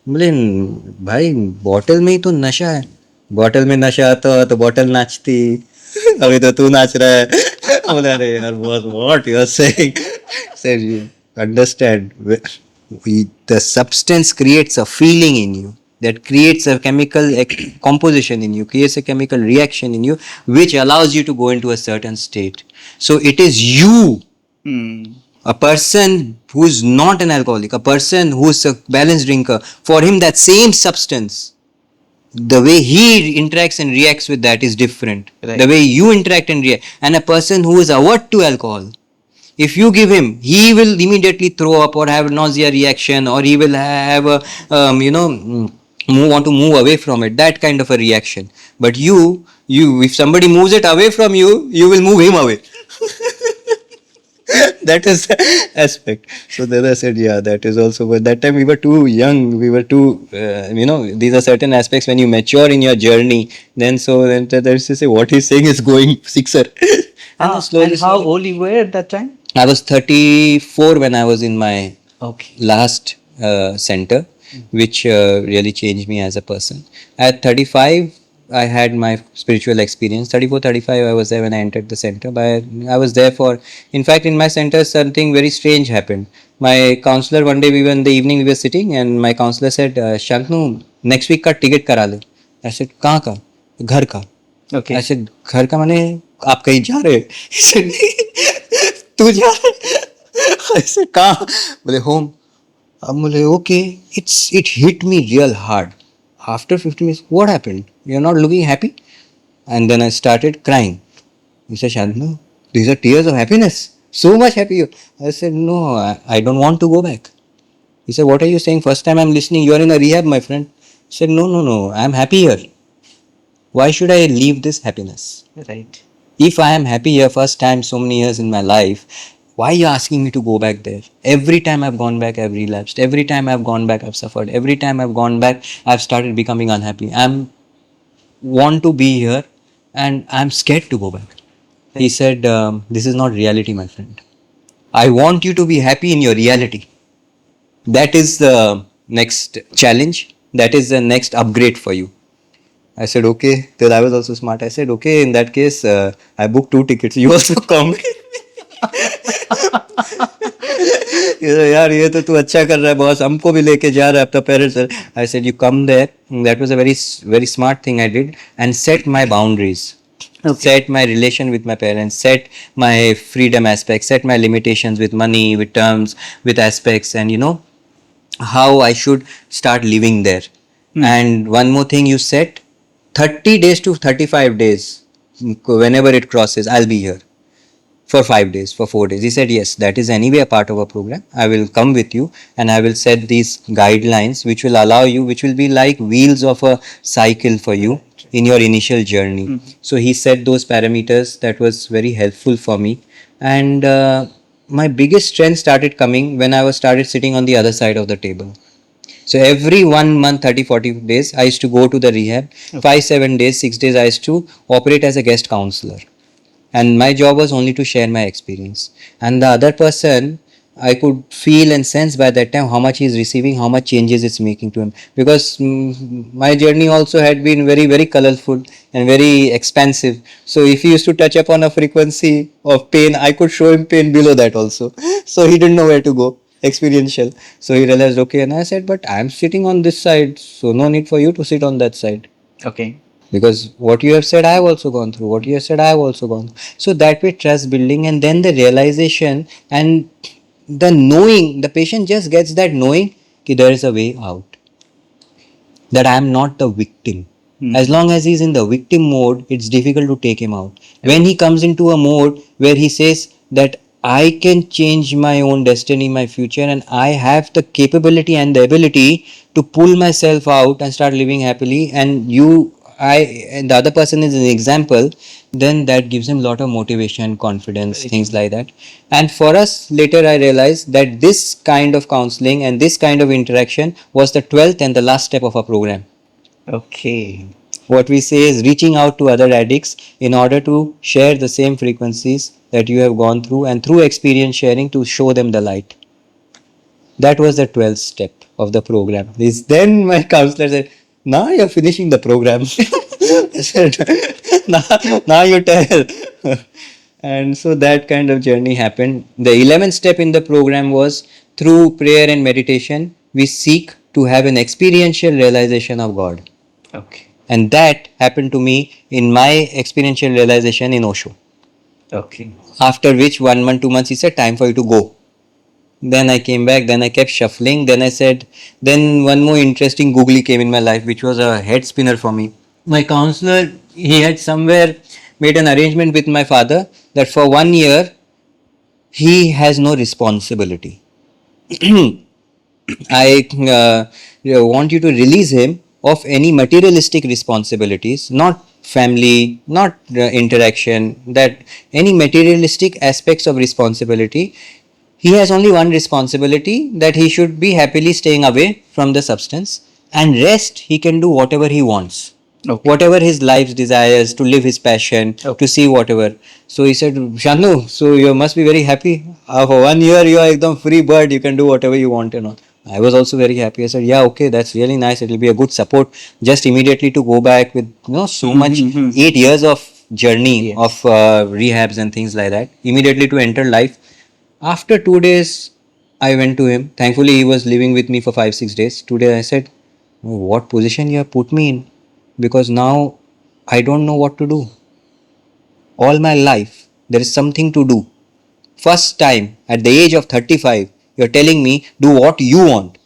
बोले भाई बॉटल में ही तो नशा है, बॉटल में नशा आता तो बॉटल नाचती, अभी तो तू नाच रहा है. बोले अरे यार what you are saying. Sir you understand, the substance creates a feeling in you, that creates a chemical composition in you, creates a chemical reaction in you, which allows you to go into a certain state. So it is you, a person who is not an alcoholic, a person who is a balanced drinker, for him that same substance, the way he interacts and reacts with that is different. Right. The way you interact and react. And a person who is avert to alcohol, if you give him, he will immediately throw up or have nausea reaction, or he will have a want to move away from it, that kind of a reaction. But you if somebody moves it away from you, you will move him away. That is the aspect. So then I said, yeah, that is also. But that time we were too young. We were too, these are certain aspects when you mature in your journey. Then there is to say what he's saying is going sixer. And then slowly, And how slowly. old you were at that time? I was 34 when I was in my Okay. last center, which really changed me as a person. At 35, I had my spiritual experience. 34, 35, I was there when I entered the center. But I was there for, in fact, in my center, something very strange happened. My counselor, one day we were in the evening, we were sitting, and my counselor said, Shantanu, next week का ticket करा ले. I said, कहाँ का? घर का. Okay. I said, घर का माने आप कहीं जा रहे? He said, नहीं, तू जा रहा? I said, कहाँ? बोले home. अब बोले okay, it hit me real hard. After 15 minutes, what happened? You're not looking happy? And then I started crying. He said, Shantanu, these are tears of happiness. So much happy. I said, no, I don't want to go back. He said, what are you saying? First time I'm listening. You are in a rehab, my friend. I said, no, I'm happy here. Why should I leave this happiness? Right. If I am happy here first time so many years in my life, why are you asking me to go back there? Every time I've gone back, I've relapsed. Every time I've gone back, I've suffered. Every time I've gone back, I've started becoming unhappy. I'm want to be here and I'm scared to go back. He said, this is not reality, my friend. I want you to be happy in your reality. That is the next challenge. That is the next upgrade for you. I said, okay. Then I was also smart. I said, okay, in that case, I booked 2 tickets. You also come. यार ये तो तू अच्छा कर रहा है boss, हमको भी लेके जा रहा है अपना parents. I said you come there. That was a very smart thing I did, and set my boundaries, set my relation with my parents, set my freedom aspects, set my limitations with money, with terms, with aspects, and how I should start living there. And one more thing you set, 30 days to 35 days, whenever it crosses, I'll be here for 5 days, for 4 days. He said, yes, that is anyway a part of a program. I will come with you and I will set these guidelines which will allow you, which will be like wheels of a cycle for you in your initial journey. So he set those parameters. That was very helpful for me. And my biggest strength started coming when I was started sitting on the other side of the table. So every 1 month, 30, 40 days, I used to go to the rehab. 5, 7 days, 6 days, I used to operate as a guest counselor. And my job was only to share my experience. And the other person, I could feel and sense by that time how much he is receiving, how much changes it's making to him. Because my journey also had been very, very colorful and very expansive. So if he used to touch upon a frequency of pain, I could show him pain below that also. So he didn't know where to go. Experiential. So he realized, okay, and I said, but I'm sitting on this side, so no need for you to sit on that side. Okay. Because what you have said, I have also gone through. What you have said, I have also gone through. So that way, trust building, and then the realization. And the knowing, the patient just gets that knowing that there is a way out, that I am not the victim. As long as he's in the victim mode, it's difficult to take him out. When he comes into a mode where he says that I can change my own destiny, my future, and I have the capability and the ability to pull myself out and start living happily, and and the other person is an example, then that gives him a lot of motivation, confidence, things like that. And for us, later I realized that this kind of counseling and this kind of interaction was the 12th and the last step of our program. Okay. What we say is reaching out to other addicts in order to share the same frequencies that you have gone through, and through experience sharing to show them the light. That was the 12th step of the program. Then my counselor said, now you're finishing the program. I said, now you tell. And so that kind of journey happened. The 11th step in the program was through prayer and meditation, we seek to have an experiential realization of God. Okay. And that happened to me in my experiential realization in Osho. Okay. After which 1 month, 2 months, he said, time for you to go. Then I came back, then I kept shuffling. Then I said, then one more interesting googly came in my life, which was a head spinner for me. My counselor, he had somewhere made an arrangement with my father that for 1 year, he has no responsibility. I want you to release him of any materialistic responsibilities, not family, not interaction, that any materialistic aspects of responsibility. He has only one responsibility, that he should be happily staying away from the substance, and rest he can do whatever he wants. Okay. Whatever his life's desires, to live his passion, to see whatever. So he said, Shanu, so you must be very happy. For 1 year, you are ekdam free bird, you can do whatever you want and all. I was also very happy. I said, yeah, okay, that's really nice. It will be a good support. Just immediately to go back with so much 8 years of journey of rehabs and things like that. Immediately to enter life. After 2 days, I went to him. Thankfully, he was living with me for 5, 6 days. Today, I said, what position you have put me in? Because now I don't know what to do. All my life, there is something to do. First time at the age of 35, you're telling me do what you want.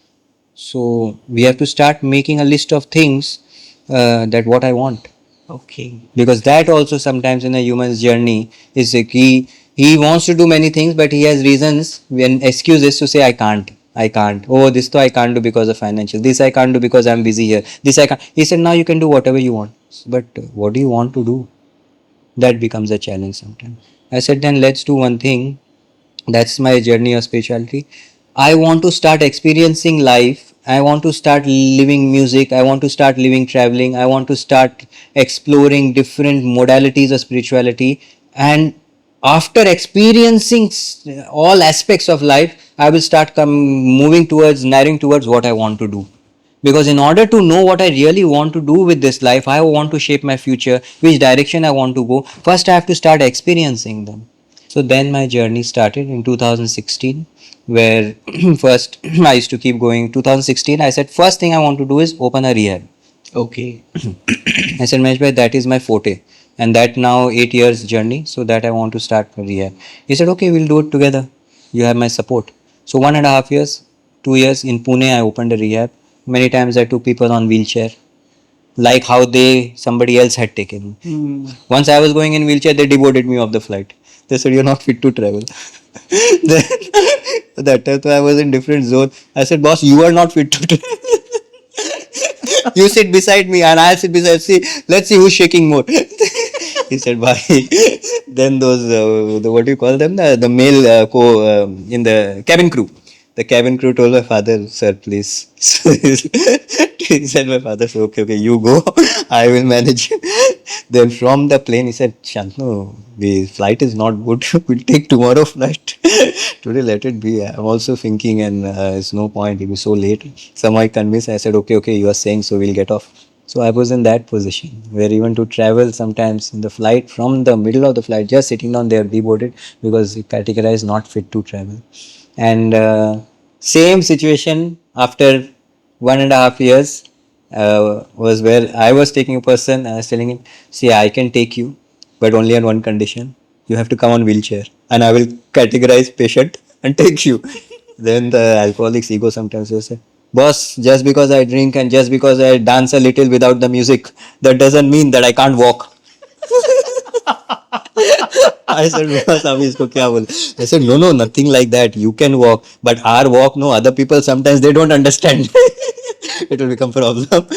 So we have to start making a list of things that what I want. Okay. Because that also sometimes in a human's journey is like he wants to do many things, but he has reasons and excuses to say I can't. Oh, this though I can't do because of financial. This I can't do because I'm busy here. This I can't. He said, now you can do whatever you want. But what do you want to do? That becomes a challenge sometimes. I said, then let's do one thing. That's my journey of spirituality. I want to start experiencing life. I want to start living music. I want to start living traveling. I want to start exploring different modalities of spirituality. And after experiencing all aspects of life, I will start moving towards, narrowing towards what I want to do. Because in order to know what I really want to do with this life, I want to shape my future, which direction I want to go, first I have to start experiencing them. So then my journey started in 2016, where first I used to keep going. 2016, I said, first thing I want to do is open a rehab. Okay. I said, Mahesh bhai, that is my forte. And that now 8 years journey, so that I want to start rehab. He said, okay, we'll do it together. You have my support. So 1.5 years, 2 years in Pune, I opened a rehab. Many times I took people on wheelchair, like how somebody else had taken me. Once I was going in wheelchair, they deboarded me off the flight. They said, you're not fit to travel. Then, that time I was in different zone. I said, boss, you are not fit to travel. You sit beside me and I'll sit beside. See, let's see who's shaking more. He said, bye. Then those, what do you call them? The male in the cabin crew. The cabin crew told my father, sir, please. So he said, my father said, okay, you go. I will manage. Then from the plane, he said, Shantanu, the flight is not good. We'll take tomorrow flight. Today, let it be. I'm also thinking, and it's no point. It will be so late. Somehow I convinced. I said, okay, you are saying, so we'll get off. So I was in that position where even to travel sometimes in the flight, from the middle of the flight, just sitting down there, deboarded because it categorized not fit to travel. And same situation after 1.5 years was where I was taking a person. I was telling him, see, I can take you, but only on one condition. You have to come on wheelchair, and I will categorize patient and take you. Then the alcoholic's ego sometimes will say, boss, just because I drink and just because I dance a little without the music, that doesn't mean that I can't walk. I said, boss, अभी इसको क्या बोले? I said, no, no, nothing like that. You can walk, but our walk, no, other people sometimes they don't understand. It will become problem.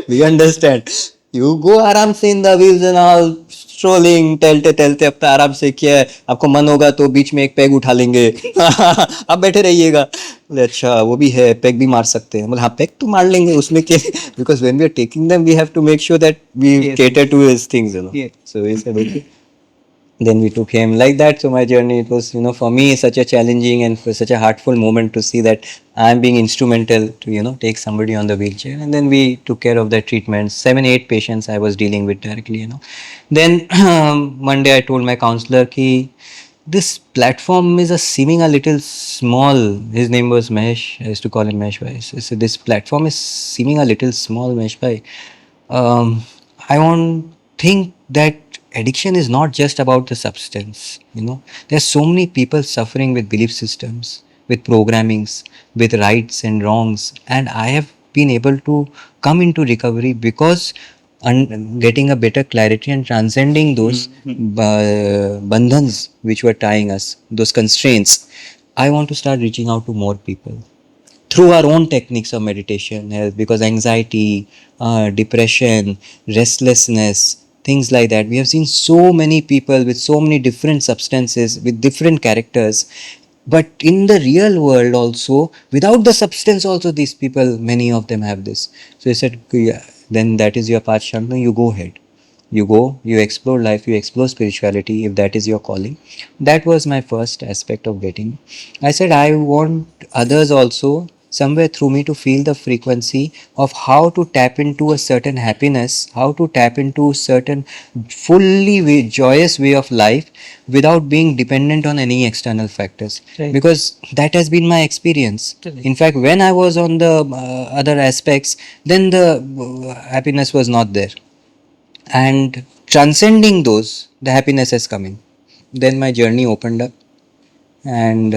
We understand. You go आराम से in the wheels and all, strolling, टहलते टहलते अपना आराम से किया है. आपको मन होगा तो बीच में एक पैग उठा लेंगे. आप बैठे रहिएगा. बोले अच्छा वो भी है, पैग भी मार सकते हैं. बोले हाँ पैग तो मार लेंगे उसमें क्या? Because when we are taking them, we have to make sure that we Yes. cater to his things, you know. Yeah. So we said okay. Then we took him like that. So my journey, it was, you know, for me such a challenging and for such a heartful moment to see that I'm being instrumental to, you know, take somebody on the wheelchair. And then we took care of their treatments. 7 8 patients I was dealing with directly, you know. Then one day I told my counselor ki this platform is a seeming a little small. His name was Mahesh. I used to call him Mahesh Bhai. So I said, this platform is seeming a little small, Mahesh Bhai. I want think that addiction is not just about the substance. You know, there's so many people suffering with belief systems, with programmings, with rights and wrongs, and I have been able to come into recovery because getting a better clarity and transcending those bandhans which were tying us, those constraints. I want to start reaching out to more people through our own techniques of meditation help, because anxiety, depression, restlessness, things like that, we have seen so many people with so many different substances with different characters, but in the real world also without the substance also these people, many of them have this. So he said, yeah, then that is your path, Shantanu, you go ahead, you go, you explore life, you explore spirituality if that is your calling. That was my first aspect of getting. I said I want others also somewhere through me to feel the frequency of how to tap into a certain happiness, how to tap into certain joyous way of life without being dependent on any external factors. Right. Because that has been my experience. Correct. In fact, when I was on the other aspects, then the happiness was not there, and transcending those, the happiness has come in. Then my journey opened up, and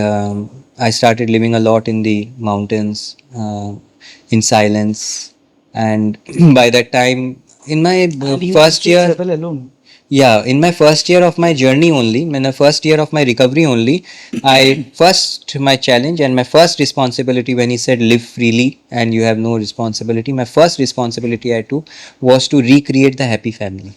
I started living a lot in the mountains, in silence. And by that time, in my first year, travel alone. yeah, in my first year of my journey only, in the first year of my recovery only, I first, my challenge and my first responsibility when he said live freely and you have no responsibility, my first responsibility I took was to recreate the happy family.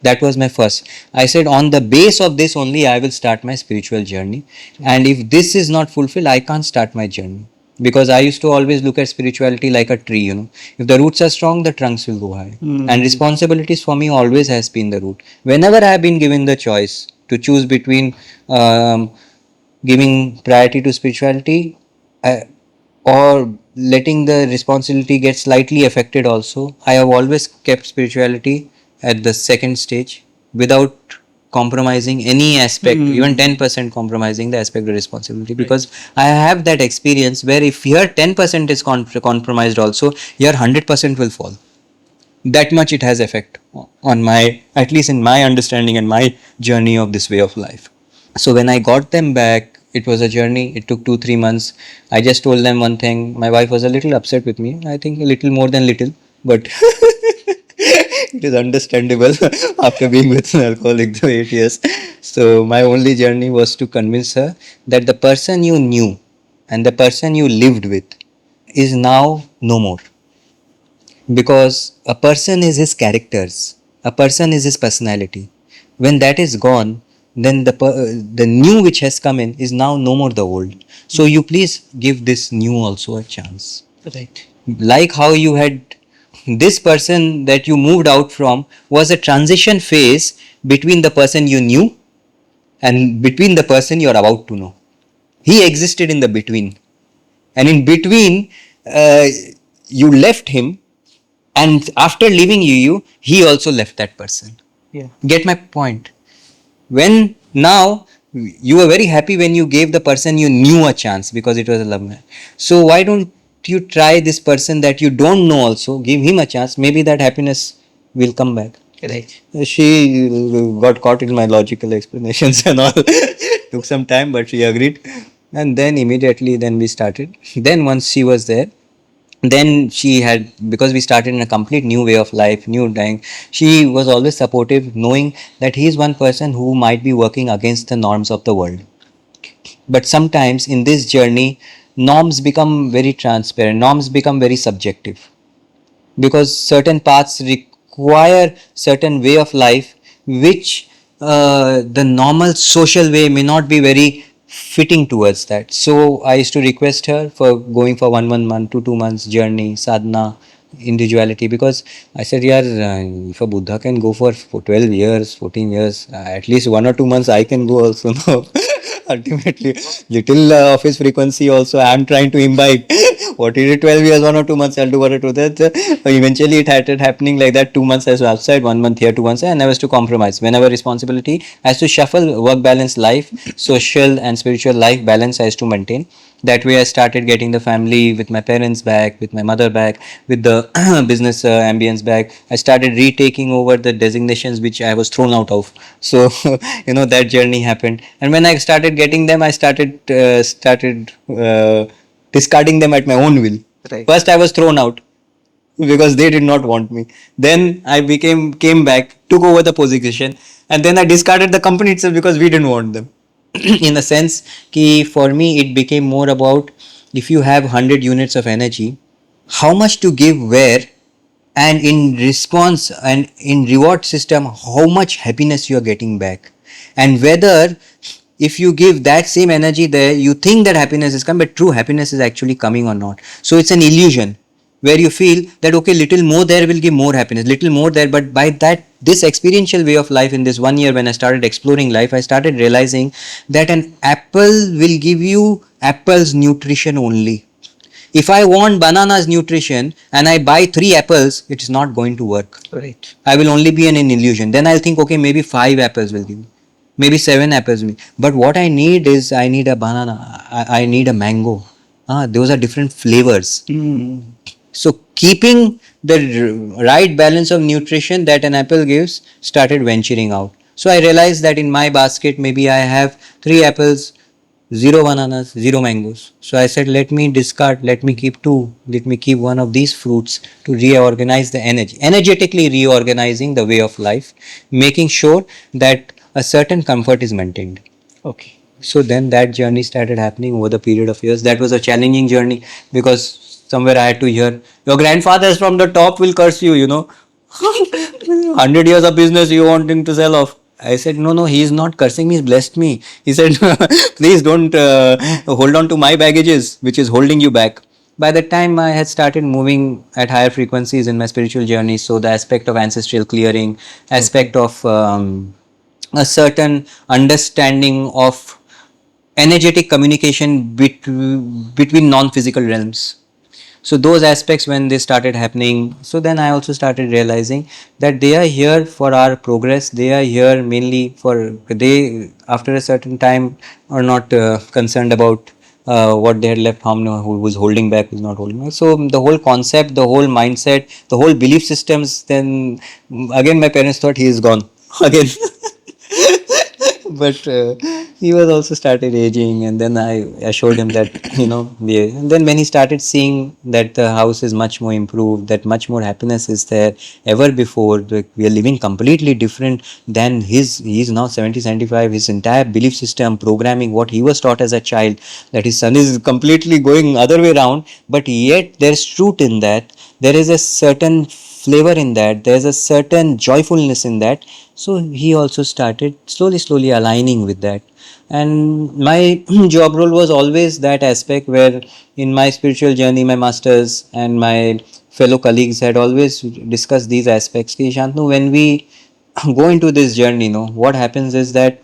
That was my first. I said, on the base of this only, I will start my spiritual journey. And if this is not fulfilled, I can't start my journey. Because I used to always look at spirituality like a tree, you know. If the roots are strong, the trunks will go high. And responsibilities for me always has been the root. Whenever I have been given the choice to choose between giving priority to spirituality, or letting the responsibility get slightly affected also, I have always kept spirituality at the second stage without compromising any aspect, even 10% compromising the aspect of responsibility, because I have that experience where if your 10% is compromised also, your 100% will fall. That much it has effect on my, at least in my understanding and my journey of this way of life. So when I got them back, it was a journey. It took 2 3 months. I just told them one thing. My wife was a little upset with me. I think a little more than little, but it is understandable after being with an alcoholic for 8 years. So my only journey was to convince her that the person you knew and the person you lived with is now no more, because a person is his characters, a person is his personality. When that is gone, then the new which has come in is now no more the old. So you please give this new also a chance. Right. Like how you had this person that you moved out from was a transition phase between the person you knew and between the person you are about to know. He existed in the between, and in between, uh, you left him, and after leaving you, he also left that person. Yeah. Get my point? When now you were very happy when you gave the person you knew a chance because it was a love man. So why don't you try this person that you don't know also, give him a chance? Maybe that happiness will come back. Right. She got caught in my logical explanations and all. Took some time, but she agreed. And then immediately then we started. Then once she was there, then she had, because we started in a complete new way of life, new dying, she was always supportive, knowing that he is one person who might be working against the norms of the world. But sometimes in this journey, norms become very transparent, norms become very subjective, because certain paths require certain way of life which the normal social way may not be very fitting towards that. So I used to request her for going for 1 month to 2 months journey, sadhana, individuality, because I said, yeah, if a Buddha can go for 12 years, 14 years, at least 1 or 2 months I can go also. No. Ultimately, little of his frequency also I am trying to imbibe. What is it, 12 years, 1 or 2 months I'll do 1 or 2. That eventually it had it happening like that. 2 months I was outside, 1 month here, 2 months, and I was to compromise. Whenever responsibility, I has to shuffle work balance life, social and spiritual life balance I has to maintain. That way I started getting the family with my parents back, with my mother back, with the business ambience back. I started retaking over the designations which I was thrown out of. So that journey happened, and when I started getting them, I started discarding them at my own will. Right. First I was thrown out because they did not want me. Then I came back, took over the position, and then I discarded the company itself because we didn't want them. In a sense, ki for me it became more about, if you have 100 units of energy, how much to give where, and in response and in reward system, how much happiness you are getting back, and whether if you give that same energy there, you think that happiness is coming, but true happiness is actually coming or not. So it's an illusion where you feel that okay, little more there will give more happiness, little more there. But by that, this experiential way of life, in this 1 year when I started exploring life, I started realizing that an apple will give you apples nutrition only. If I want bananas nutrition and I buy 3 apples, it is not going to work. Right. I will only be in an illusion. Then I'll think, okay, maybe 5 apples will give me, maybe 7 apples will. But what I need is, I need a banana, I need a mango. Those are different flavors. Mm. So keeping the right balance of nutrition that an apple gives, started venturing out. So I realized that in my basket, maybe I have 3 apples, 0 bananas, 0 mangoes. So I said, let me discard, let me keep 2, let me keep one of these fruits to reorganize the energy, energetically reorganizing the way of life, making sure that a certain comfort is maintained. Okay. So then that journey started happening over the period of years. That was a challenging journey, because somewhere I had to hear, your grandfathers from the top will curse you. 100 years of business you want him to sell off. I said, no, he is not cursing me, he's blessed me. He said, please don't hold on to my baggages, which is holding you back. By the time I had started moving at higher frequencies in my spiritual journey, so the aspect of ancestral clearing, aspect of a certain understanding of energetic communication between non-physical realms. So those aspects, when they started happening, so then I also started realizing that they are here for our progress. They are here mainly for, they after a certain time are not concerned about what they had left, who was holding back, who's not holding back. So the whole concept, the whole mindset, the whole belief systems, then again my parents thought he is gone again. But he was also started aging, and then I showed him that and then when he started seeing that the house is much more improved, that much more happiness is there ever before, like we are living completely different than he's now 70, 75. His entire belief system, programming, what he was taught as a child, that his son is completely going other way around, but yet there's truth in that. There is a certain flavor in that, there's a certain joyfulness in that. So he also started slowly aligning with that. And my job role was always that aspect, where in my spiritual journey, my masters and my fellow colleagues had always discussed these aspects. Ki, Shantanu, when we go into this journey, what happens is that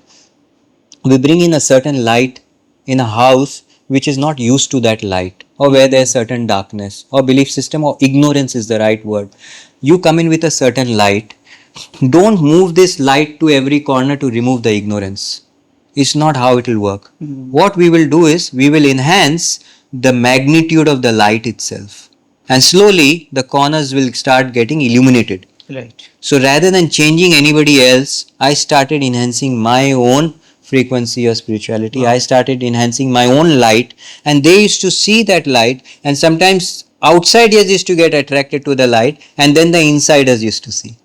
we bring in a certain light in a house which is not used to that light, or where there's certain darkness or belief system, or ignorance is the right word. You come in with a certain light. Don't move this light to every corner to remove the ignorance. It's not how it will work. What we will do is, we will enhance the magnitude of the light itself, and slowly the corners will start getting illuminated. Right. So rather than changing anybody else, I started enhancing my own frequency or spirituality. I started enhancing my own light, and they used to see that light, and sometimes outsiders used to get attracted to the light, and then the insiders used to see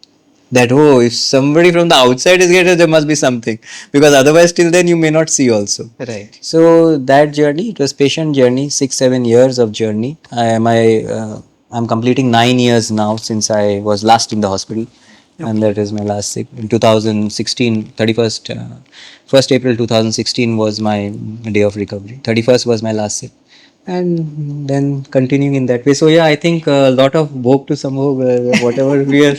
that, oh, if somebody from the outside is getting, there must be something, because otherwise till then you may not see also. Right. So that journey, it was patient journey, 6-7 years of journey. I'm completing 9 years now since I was last in the hospital, and that is my last sick. In 2016, 31st, 1st April 2016 was my day of recovery. 31st was my last sick, and then continuing in that way. So yeah, I think a lot of Bhog to Sambhog, whatever we are.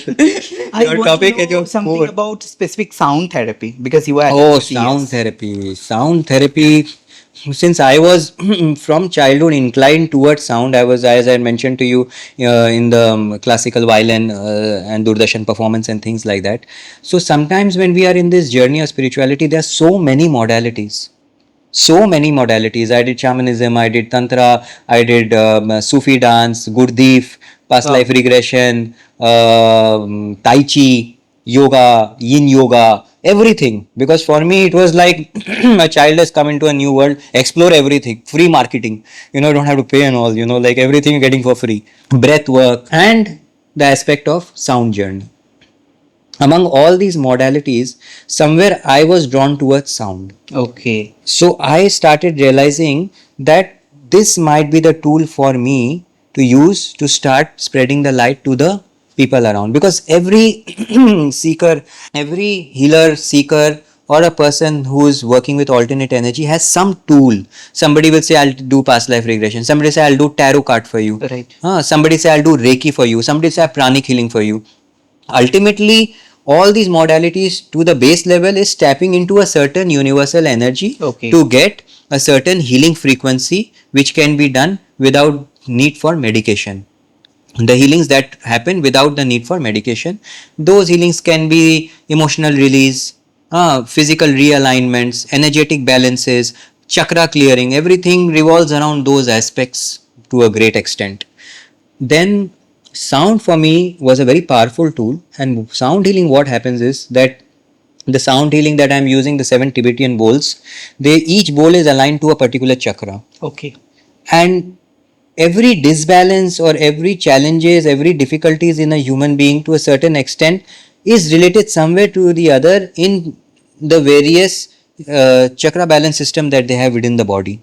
I Your want topic to is know your something core. about specific sound therapy because you were at Oh, sound CS. therapy. Sound therapy. Since I was from childhood inclined towards sound, I was, as I mentioned to you, in the classical violin and Doordarshan performance and things like that. So sometimes when we are in this journey of spirituality, there are so many modalities. So many modalities. I did shamanism, I did tantra, I did Sufi dance, Gurdjieff, past life regression, Tai Chi, yoga, yin yoga, everything. Because for me, it was like a child has come into a new world, explore everything, free marketing. Don't have to pay and all, like everything you're getting for free. Breath work and the aspect of sound journey. Among all these modalities, somewhere I was drawn towards sound. Okay. So I started realizing that this might be the tool for me to use to start spreading the light to the people around, because every seeker, every healer, seeker, or a person who is working with alternate energy has some tool. Somebody will say, I'll do past life regression. Somebody say, I'll do tarot card for you. Right. Somebody say, I'll do Reiki for you. Somebody say, pranic healing for you. Ultimately, all these modalities to the base level is tapping into a certain universal energy. Okay. To get a certain healing frequency, which can be done without need for medication. The healings that happen without the need for medication, those healings can be emotional release, physical realignments, energetic balances, chakra clearing. Everything revolves around those aspects to a great extent. Then sound for me was a very powerful tool. And sound healing, what happens is that the sound healing that I'm using, the 7 Tibetan bowls, they, each bowl is aligned to a particular chakra. Okay. And every disbalance or every challenges, every difficulties in a human being to a certain extent is related somewhere to the other in the various chakra balance system that they have within the body.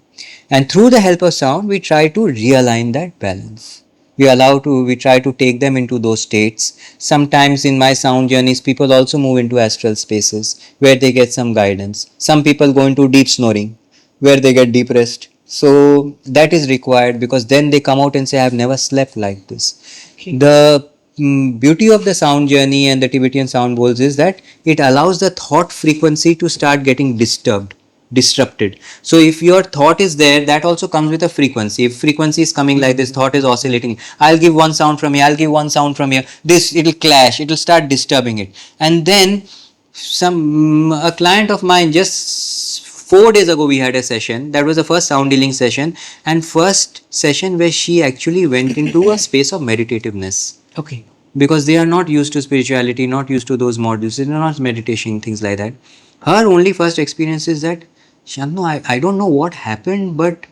And through the help of sound, we try to realign that balance. We try to take them into those states. Sometimes in my sound journeys, people also move into astral spaces where they get some guidance. Some people go into deep snoring where they get deep rest. So that is required, because then they come out and say, I've never slept like this. Okay. The beauty of the sound journey and the Tibetan sound bowls is that it allows the thought frequency to start getting disrupted. So if your thought is there, that also comes with a frequency. If frequency is coming like this, thought is oscillating, I'll give one sound from here, I'll give one sound from here, this, it'll clash, it'll start disturbing it. And then a client of mine, just 4 days ago, we had a session. That was the first sound healing session, and first session where she actually went into a space of meditativeness. Okay. Because they are not used to spirituality, not used to those modules, they're not meditation, things like that. Her only first experience is that, Shantanu, I don't know what happened, but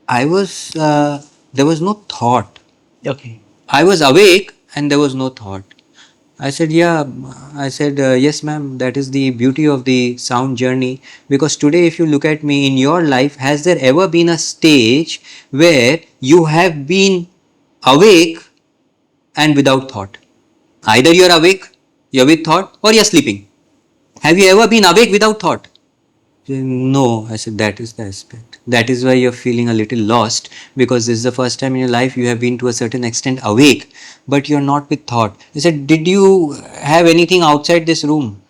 there was no thought. Okay. I was awake and there was no thought. I said, yeah. I said, yes, ma'am. That is the beauty of the sound journey. Because today, if you look at me in your life, has there ever been a stage where you have been awake and without thought? Either you're awake, you're with thought, or you're sleeping. Have you ever been awake without thought? No. I said, that is the aspect. That is why you're feeling a little lost, because this is the first time in your life you have been to a certain extent awake, but you're not with thought. He said, did you have anything outside this room?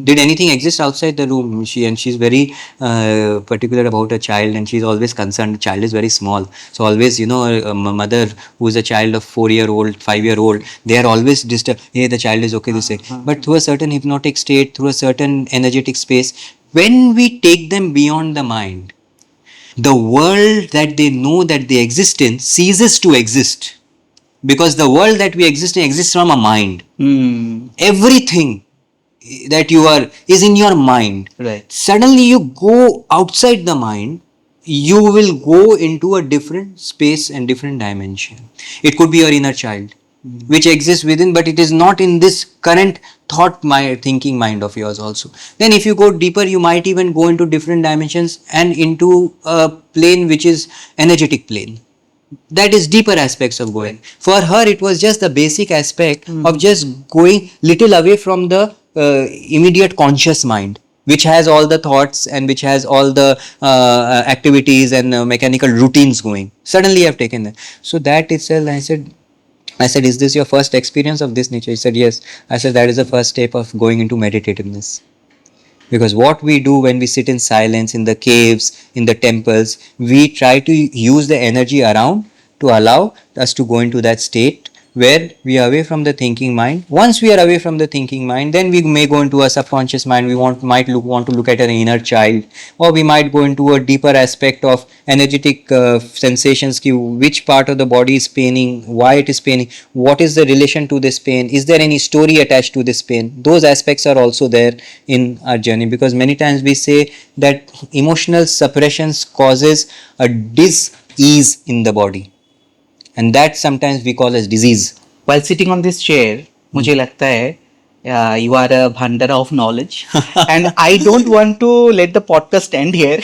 Did anything exist outside the room? She's very particular about a child, and she's always concerned. The child is very small, so always, a mother who is a child of 4-year-old, 5-year-old, they are always disturbed. Hey, the child is okay to say, but through a certain hypnotic state, through a certain energetic space, when we take them beyond the mind, the world that they know that they exist in ceases to exist, because the world that we exist in exists from a mind. Everything that you are is in your mind. Right. Suddenly you go outside the mind, you will go into a different space and different dimension. It could be your inner child, which exists within, but it is not in this current thought my thinking mind of yours also. Then if you go deeper, you might even go into different dimensions and into a plane which is energetic plane. That is deeper aspects of going. For her, it was just the basic aspect of just going little away from the immediate conscious mind, which has all the thoughts and which has all the activities and mechanical routines going. Suddenly, I've taken that. So that itself, I said, is this your first experience of this nature? He said, yes. I said, that is the first step of going into meditativeness. Because what we do when we sit in silence in the caves, in the temples, we try to use the energy around to allow us to go into that state where we are away from the thinking mind. Once we are away from the thinking mind, then we may go into a subconscious mind. We want to look at an inner child, or we might go into a deeper aspect of energetic sensations. Which part of the body is paining, why it is paining, what is the relation to this pain, is there any story attached to this pain. Those aspects are also there in our journey, because many times we say that emotional suppressions causes a dis-ease in the body, and that sometimes we call as disease. While sitting on this chair, मुझे लगता है you are a bhandara of knowledge, and I don't want to let the podcast end here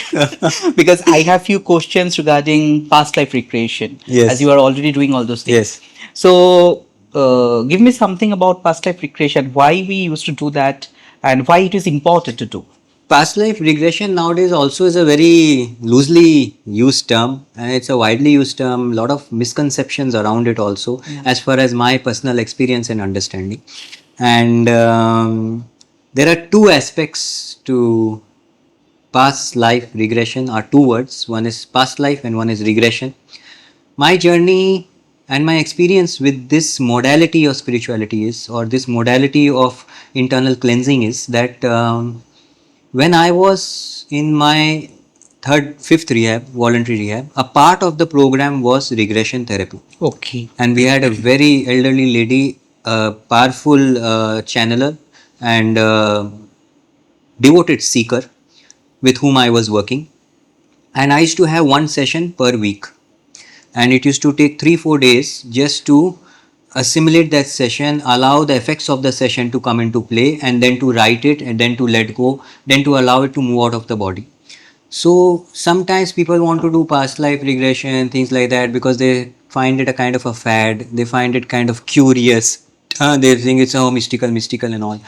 because I have few questions regarding past life recreation. Yes. As you are already doing all those things. Yes. So, give me something about past life recreation. Why we used to do that, and why it is important to do. Past life regression nowadays also is a very loosely used term, and it's a widely used term. A lot of misconceptions around it also, as far as my personal experience and understanding. And there are two aspects to past life regression, or two words. One is past life and one is regression. My journey and my experience with this modality of spirituality is, or this modality of internal cleansing is, that when I was in my fifth rehab, voluntary rehab, a part of the program was regression therapy. Okay. And we had a very elderly lady, a powerful channeler and devoted seeker with whom I was working. And I used to have one session per week. And it used to take 3-4 days just to assimilate that session, allow the effects of the session to come into play, and then to write it, and then to let go, then to allow it to move out of the body. So sometimes people want to do past life regression, things like that, because they find it a kind of a fad, they find it kind of curious, they think it's mystical and all.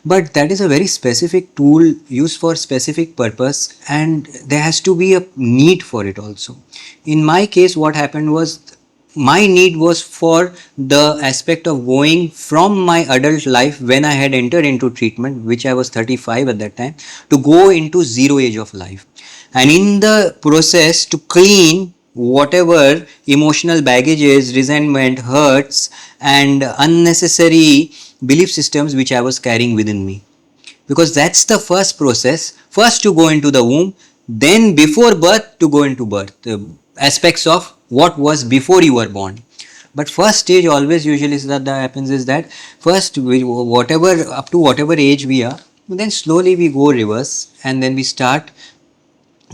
But that is a very specific tool used for specific purpose, and there has to be a need for it also. In my case, what happened was, my need was for the aspect of going from my adult life, when I had entered into treatment, which I was 35 at that time, to go into zero age of life. And in the process, to clean whatever emotional baggages, resentment, hurts, and unnecessary belief systems which I was carrying within me. Because that's the first process. First to go into the womb, then before birth to go into birth. The aspects of what was before you were born. But first stage always usually that happens is that first whatever up to whatever age we are, then slowly we go reverse, and then we start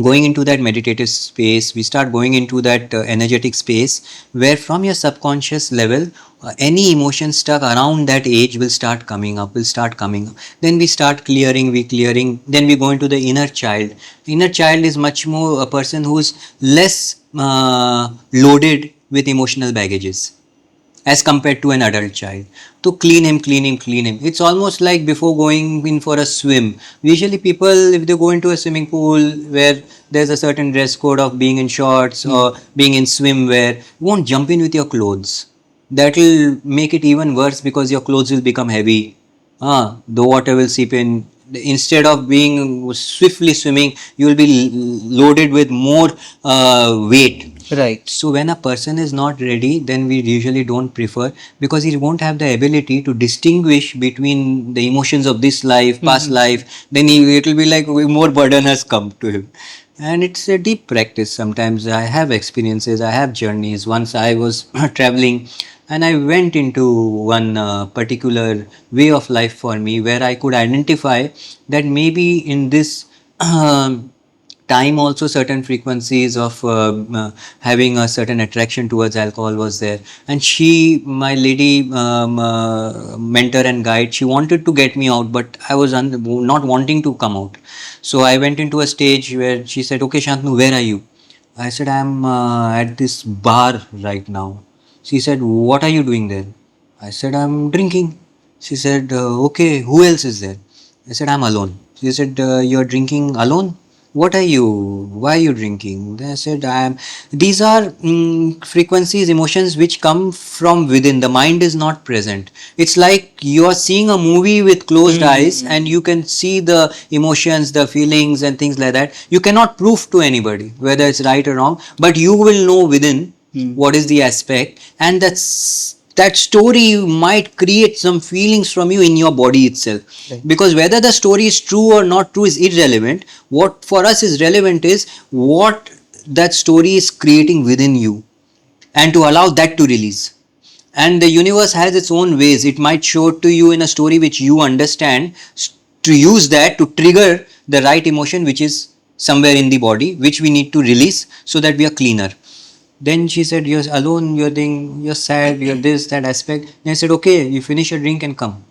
going into that meditative space, we start going into that energetic space, where from your subconscious level, any emotion stuck around that age will start coming up. Then we start clearing, then we go into the inner child. Inner child is much more a person who's less loaded with emotional baggages as compared to an adult child. To clean him. It's almost like before going in for a swim. Usually people, if they go into a swimming pool where there's a certain dress code of being in shorts or being in swimwear, you won't jump in with your clothes. That will make it even worse, because your clothes will become heavy. The water will seep in. Instead of being swiftly swimming, you will be loaded with more weight. Right. So when a person is not ready, then we usually don't prefer, because he won't have the ability to distinguish between the emotions of this life, past life. Then it will be like more burden has come to him. And it's a deep practice. Sometimes I have experiences, I have journeys. Once I was traveling and I went into one particular way of life for me where I could identify that maybe in this time also certain frequencies of having a certain attraction towards alcohol was there. And she, my lady mentor and guide, she wanted to get me out, but I was not wanting to come out. So I went into a stage where she said, okay Shantanu, where are you? I said, I'm at this bar right now. She said, what are you doing there? I said, I'm drinking. She said, okay, who else is there? I said, I'm alone. She said, you're drinking alone? What are you? Why are you drinking? I said, I am. These are frequencies, emotions which come from within. The mind is not present. It's like you are seeing a movie with closed eyes and you can see the emotions, the feelings, and things like that. You cannot prove to anybody whether it's right or wrong, but you will know within what is the aspect, and that story might create some feelings from you in your body itself. Right. Because whether the story is true or not true is irrelevant. What for us is relevant is what that story is creating within you, and to allow that to release. And the universe has its own ways. It might show to you in a story which you understand, to use that to trigger the right emotion which is somewhere in the body, which we need to release so that we are cleaner. Then she said, you're alone, you're sad, you're this, that aspect. Then I said, okay, you finish your drink and come.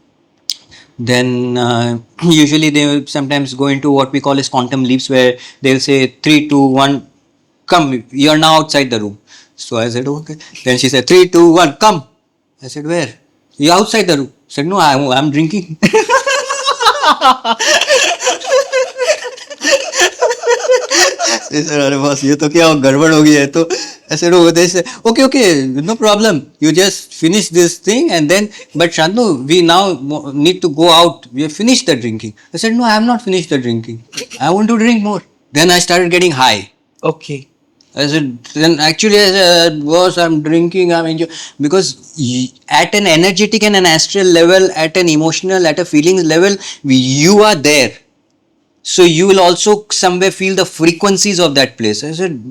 Then usually they will sometimes go into what we call as quantum leaps, where they'll say 3, 2, 1, come, you're now outside the room. So I said, okay. Then she said, 3, 2, 1, come. I said, where? You're outside the room. I said, no, I'm drinking. अरे बस ये तो क्या गड़बड़ हो गई है तो ऐसे लोग होते हैं okay okay no problem you just finish this thing and then but Shantanu we now need to go out we finish the drinking I said no I have not finish the drinking I want to drink more then I started getting high Okay. I said, then actually, I said, boss, I'm drinking, I'm enjoying. Because at an energetic and an astral level, at an emotional, at a feelings level, you are there. So you will also somewhere feel the frequencies of that place. I said,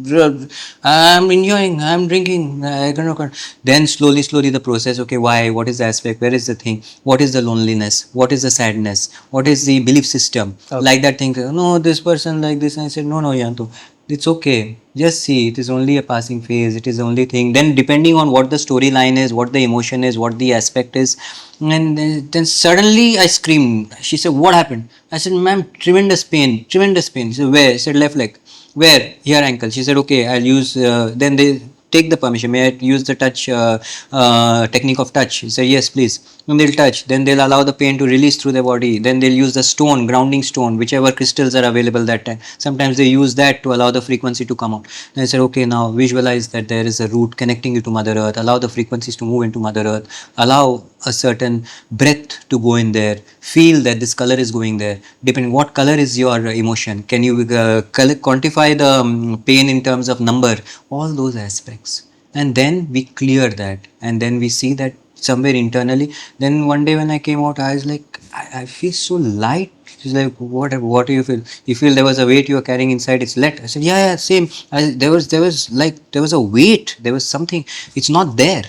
I'm enjoying, I'm drinking. I cannot. Then slowly the process. Okay, why? What is the aspect? Where is the thing? What is the loneliness? What is the sadness? What is the belief system? Okay. Like that thing. No, this person like this. I said, no, Yantu. It's okay. Just see, it is only a passing phase. It is the only thing. Then depending on what the storyline is, what the emotion is, what the aspect is, and then suddenly I screamed. She said, what happened? I said, ma'am, tremendous pain, tremendous pain. She said, where? I said, left leg. Where? Here, ankle. She said, okay, I'll use, then they take the permission. May I use the touch technique of touch? He said, yes, please. And they'll touch. Then they'll allow the pain to release through their body. Then they'll use the stone, grounding stone, whichever crystals are available that time. Sometimes they use that to allow the frequency to come out. Then I said, okay, now visualize that there is a root connecting you to Mother Earth. Allow the frequencies to move into Mother Earth. Allow a certain breath to go in there. Feel that this color is going there. Depending what color is your emotion. Can you quantify the pain in terms of number? All those aspects. And then we clear that. And then we see that somewhere internally. Then one day when I came out, I was like, I feel so light. She's like, what do you feel? You feel there was a weight you were carrying inside, it's let. I said, yeah, same. There was a weight, there was something, it's not there.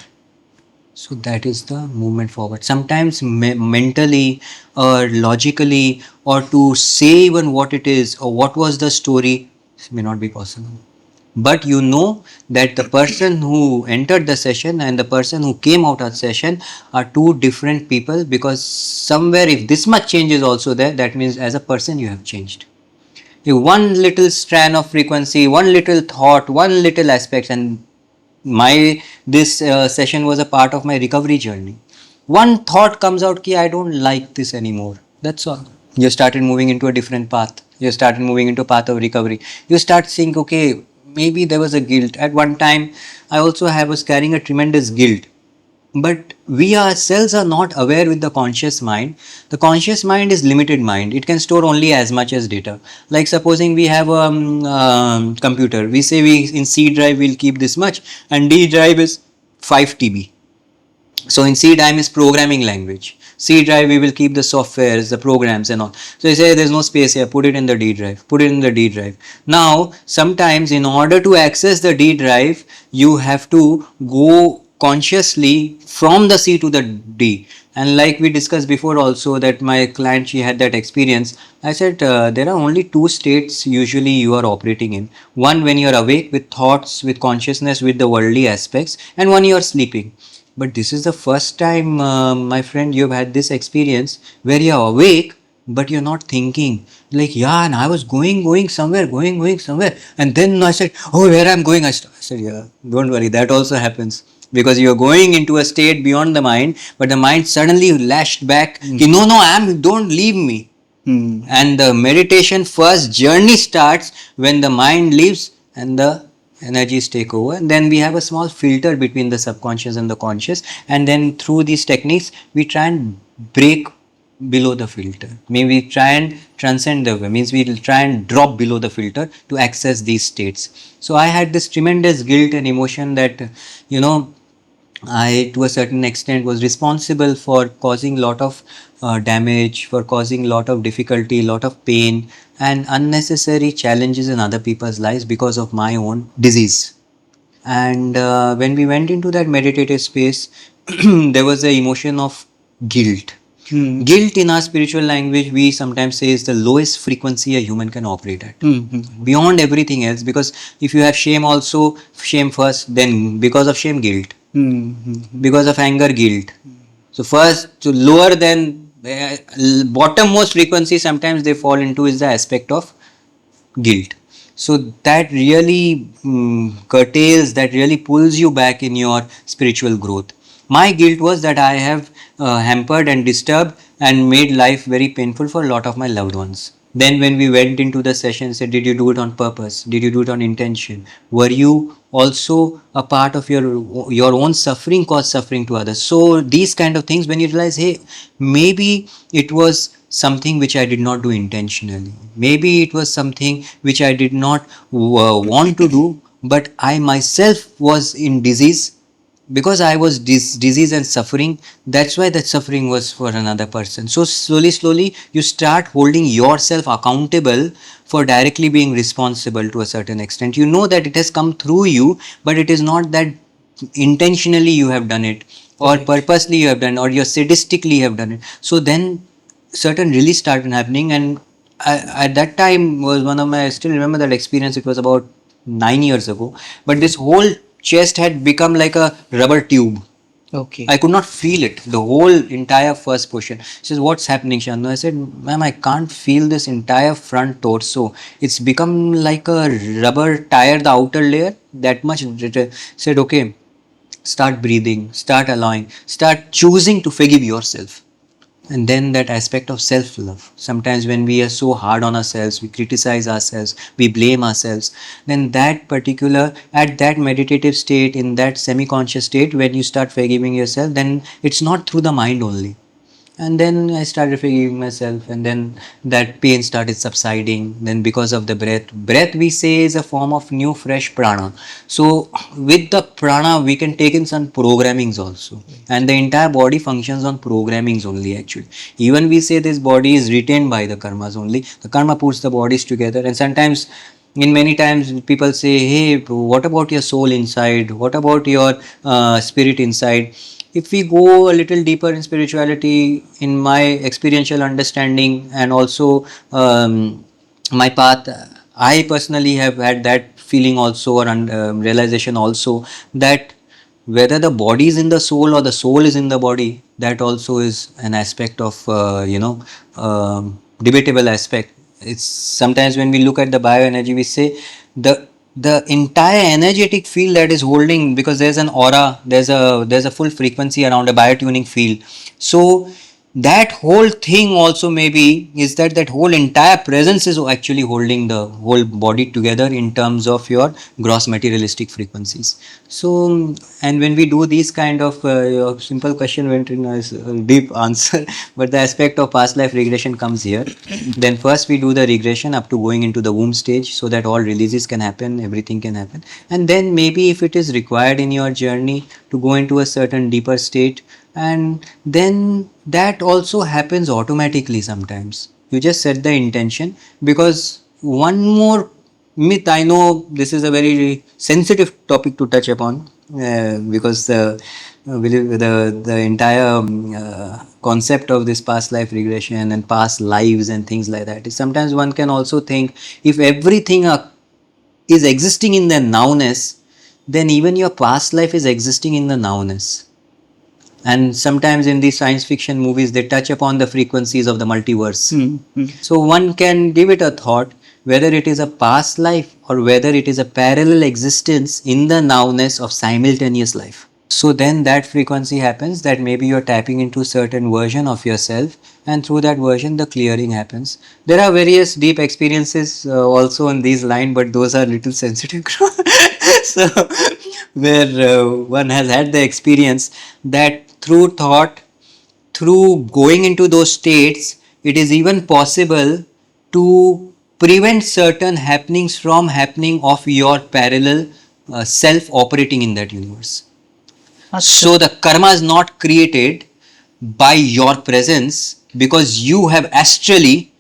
So that is the movement forward. Sometimes mentally or logically, or to say even what it is or what was the story may not be possible. But you know that the person who entered the session and the person who came out of session are two different people, because somewhere if this much change is also there, that means as a person you have changed. If one little strand of frequency, one little thought, one little aspect, and this session was a part of my recovery journey. One thought comes out ki I don't like this anymore. That's all. You started moving into a different path. You started moving into a path of recovery. You start seeing, okay, maybe there was a guilt. At one time, I also was carrying a tremendous guilt. But we ourselves are not aware with the conscious mind. The conscious mind is limited mind. It can store only as much as data. Like supposing we have a computer. We say in C drive we'll keep this much, and D drive is 5 TB. So in C drive is programming language. C drive we will keep the softwares, the programs and all. So I say there's no space here, put it in the D drive, put it in the D drive. Now sometimes in order to access the D drive, you have to go consciously from the C to the D. And like we discussed before also, that my client, she had that experience. I said there are only two states usually you are operating in. One when you are awake with thoughts, with consciousness, with the worldly aspects, and one you are sleeping. But this is the first time, my friend, you've had this experience where you're awake but you're not thinking. Like, yeah, and I was going somewhere, going somewhere. And then I said, oh, where I'm going? I said, yeah, don't worry, that also happens. Because you're going into a state beyond the mind, but the mind suddenly lashed back, no, don't leave me. And the meditation first journey starts when the mind leaves and the energies take over. And then we have a small filter between the subconscious and the conscious. And then through these techniques, we try and break below the filter. Maybe we try and transcend the way, means we will try and drop below the filter to access these states. So I had this tremendous guilt and emotion that, you know, I, to a certain extent, was responsible for causing lot of damage, for causing lot of difficulty, lot of pain, and unnecessary challenges in other people's lives because of my own disease. And when we went into that meditative space, there was the emotion of guilt. Guilt in our spiritual language, we sometimes say, is the lowest frequency a human can operate at. Beyond everything else, because if you have shame also, shame first, then because of shame, guilt. Because of anger, guilt. So first, to lower than bottommost frequency, sometimes they fall into is the aspect of guilt. So that really curtails, that really pulls you back in your spiritual growth. My guilt was that I have hampered and disturbed and made life very painful for a lot of my loved ones. Then when we went into the session, said, did you do it on purpose? Did you do it on intention? Were you also a part of your own suffering caused suffering to others? So these kind of things, when you realize, hey, maybe it was something which I did not do intentionally. Maybe it was something which I did not want to do, but I myself was in disease. Because I was disease and suffering, that's why that suffering was for another person. So slowly, you start holding yourself accountable for directly being responsible to a certain extent. You know that it has come through you, but it is not that intentionally you have done it, or purposely you have done, or you sadistically have done it. So then certain release started happening, and at that time was one of my, I still remember that experience. It was about 9 years ago, but this whole chest had become like a rubber tube. Okay. I could not feel it, the whole entire first portion. She says, what's happening, Shantanu? I said, ma'am, I can't feel this entire front torso. It's become like a rubber tire, the outer layer, that much. Said, okay, start breathing, start allowing, start choosing to forgive yourself. And then that aspect of self-love. Sometimes when we are so hard on ourselves, we criticize ourselves, we blame ourselves, then that particular, at that meditative state, in that semi-conscious state, when you start forgiving yourself, then it's not through the mind only. And then I started forgiving myself, and then that pain started subsiding. Then because of the breath we say is a form of new fresh prana. So with the prana we can take in some programmings also, and the entire body functions on programmings only actually. Even we say this body is retained by the karmas only. The karma puts the bodies together, and sometimes in many times people say, hey, what about your soul inside, what about your spirit inside? If we go a little deeper in spirituality, in my experiential understanding and also my path, I personally have had that feeling also, or realization also, that whether the body is in the soul or the soul is in the body, that also is an aspect of debatable aspect. It's sometimes when we look at the bioenergy, we say the entire energetic field that is holding, because there's an aura, there's a full frequency around a biotuning field. So that whole thing also maybe is that whole entire presence is actually holding the whole body together in terms of your gross materialistic frequencies. So, and when we do these kind of your simple question went in a deep answer, but the aspect of past life regression comes here. Then first we do the regression up to going into the womb stage, so that all releases can happen, everything can happen. And then maybe if it is required in your journey to go into a certain deeper state, and then that also happens automatically sometimes. You just set the intention, because one more myth, I know this is a very sensitive topic to touch upon, because the entire concept of this past life regression and past lives and things like that is, sometimes one can also think, if everything is existing in the nowness, then even your past life is existing in the nowness. And sometimes in these science fiction movies, they touch upon the frequencies of the multiverse. So one can give it a thought, whether it is a past life or whether it is a parallel existence in the nowness of simultaneous life. So then that frequency happens, that maybe you're tapping into a certain version of yourself, and through that version the clearing happens. There are various deep experiences also on these lines, but those are little sensitive. So where one has had the experience that through thought, through going into those states, it is even possible to prevent certain happenings from happening of your parallel self operating in that universe. So the karma is not created by your presence, because you have astrally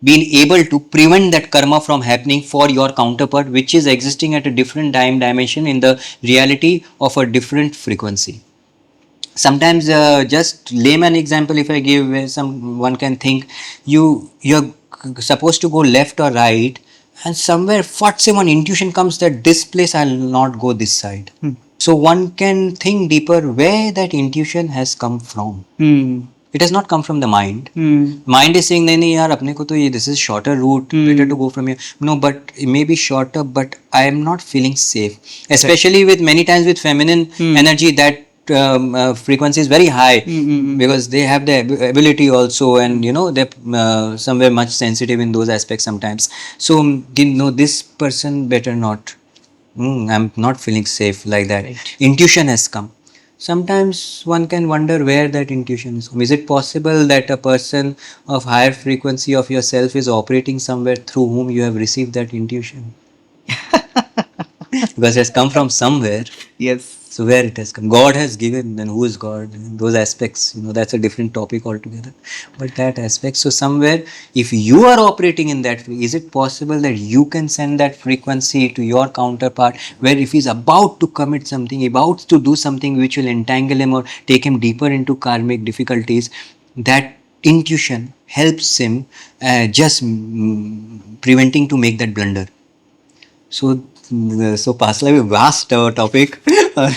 been able to prevent that karma from happening for your counterpart, which is existing at a different time dimension in the reality of a different frequency. Sometimes just layman example if I give, where someone can think, you're supposed to go left or right, and somewhere one intuition comes that this place I'll not go this side. So one can think deeper where that intuition has come from. It has not come from the mind. Mind is saying, नहीं नहीं यार अपने को तो ये this is shorter route, better to go from here. No, but it may be shorter, but I am not feeling safe. Especially with many times with feminine energy, that frequency is very high, because they have the ability also, and you know they're somewhere much sensitive in those aspects sometimes. So you know, this person better not. I'm not feeling safe like that. Right. Intuition has come. Sometimes one can wonder where that intuition is. Is it possible that a person of higher frequency of yourself is operating somewhere through whom you have received that intuition? Because it has come from somewhere. Yes. So where it has come? God has given, then who is God? Those aspects, you know, that's a different topic altogether. But that aspect, so somewhere, if you are operating in that, is it possible that you can send that frequency to your counterpart, where if he's about to commit something, about to do something which will entangle him or take him deeper into karmic difficulties, that intuition helps him just preventing to make that blunder. So, so past life is vast topic,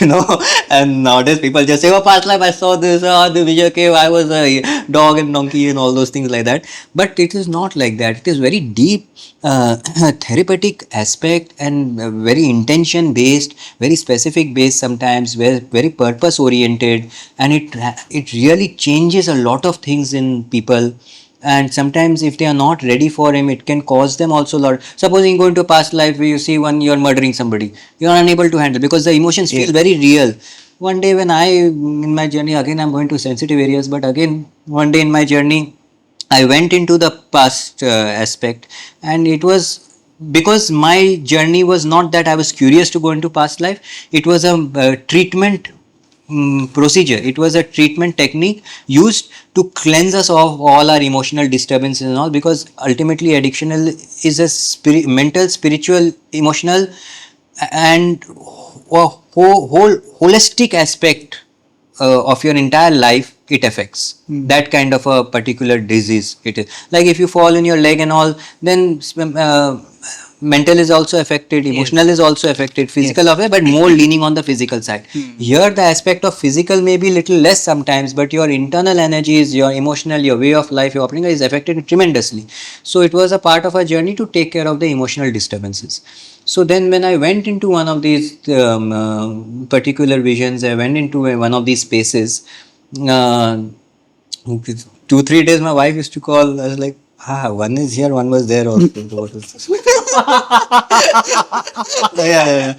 you know, and nowadays people just say, oh, past life I saw this, the Vijay cave, I was a dog and donkey and all those things like that. But it is not like that. It is very deep therapeutic aspect, and very intention based, very specific based sometimes, very purpose oriented, and it really changes a lot of things in people. And sometimes if they are not ready for him, it can cause them also a lot. Supposing you go into a past life where you see one, you're murdering somebody, you're unable to handle, because the emotions feel very real. One day when in my journey, again I'm going to sensitive areas, but again one day in my journey I went into the past aspect, and it was because my journey was not that I was curious to go into past life. It was a treatment procedure. It was a treatment technique used to cleanse us of all our emotional disturbances and all, because ultimately addiction is a mental, spiritual, emotional, and whole holistic aspect of your entire life. It affects that kind of a particular disease. It is like if you fall in your leg and all, then mental is also affected, emotional is also affected, physical but more leaning on the physical side. Here the aspect of physical may be little less sometimes, but your internal energies, your emotional, your way of life, your operating is affected tremendously. So it was a part of our journey to take care of the emotional disturbances. So then when I went into one of these particular visions, I went into one of these spaces. 2-3 days my wife used to call. I was like, one is here, one was there also. What is this? Yeah.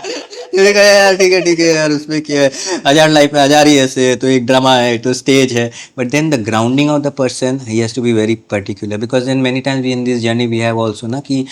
मैंने कहा यार ठीक है यार, उसमें क्या है, हजार लाइफ में हजार ही ऐसे, तो एक ड्रामा है तो स्टेज है. But then the grounding of the person, he has to be very particular, because then many times we in this journey we have also ना कि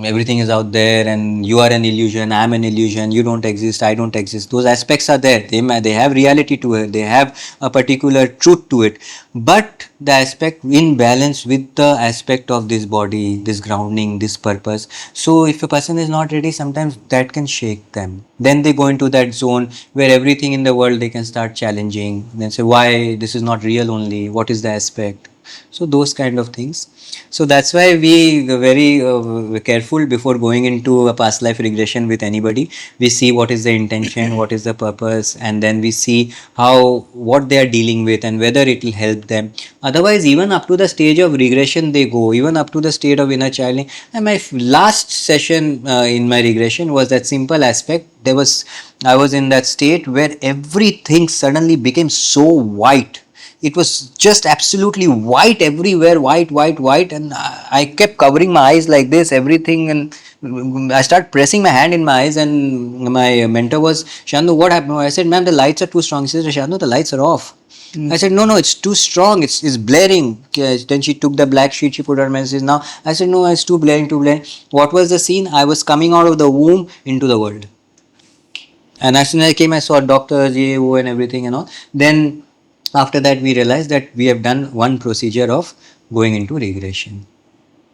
everything is out there and you are an illusion, I am an illusion, you don't exist, I don't exist. Those aspects are there, they have reality to it, they have a particular truth to it, but the aspect in balance with the aspect of this body, this grounding, this purpose. So if a person is not ready, sometimes that can shake them. Then they go into that zone where everything in the world they can start challenging, then say why this is not real, only what is the aspect. So those kind of things. So that's why we are very careful before going into a past life regression with anybody. We see what is the intention, what is the purpose, and then we see how what they are dealing with and whether it will help them. Otherwise, even up to the stage of regression they go, even up to the state of inner childing. And my last session in my regression was that simple aspect. I was in that state where everything suddenly became so white. It was just absolutely white everywhere, white, and I kept covering my eyes like this, everything, and I started pressing my hand in my eyes, and my mentor was, Shantanu, what happened? I said, ma'am, the lights are too strong. She said, Shantanu, the lights are off. I said, no, it's too strong. It's blaring. Then she took the black sheet, she put her messages. Now I said, no, it's too blaring, too blaring. What was the scene? I was coming out of the womb into the world. And as soon as I came, I saw doctors, EAO, and everything and all. Then after that, we realized that we have done one procedure of going into regression.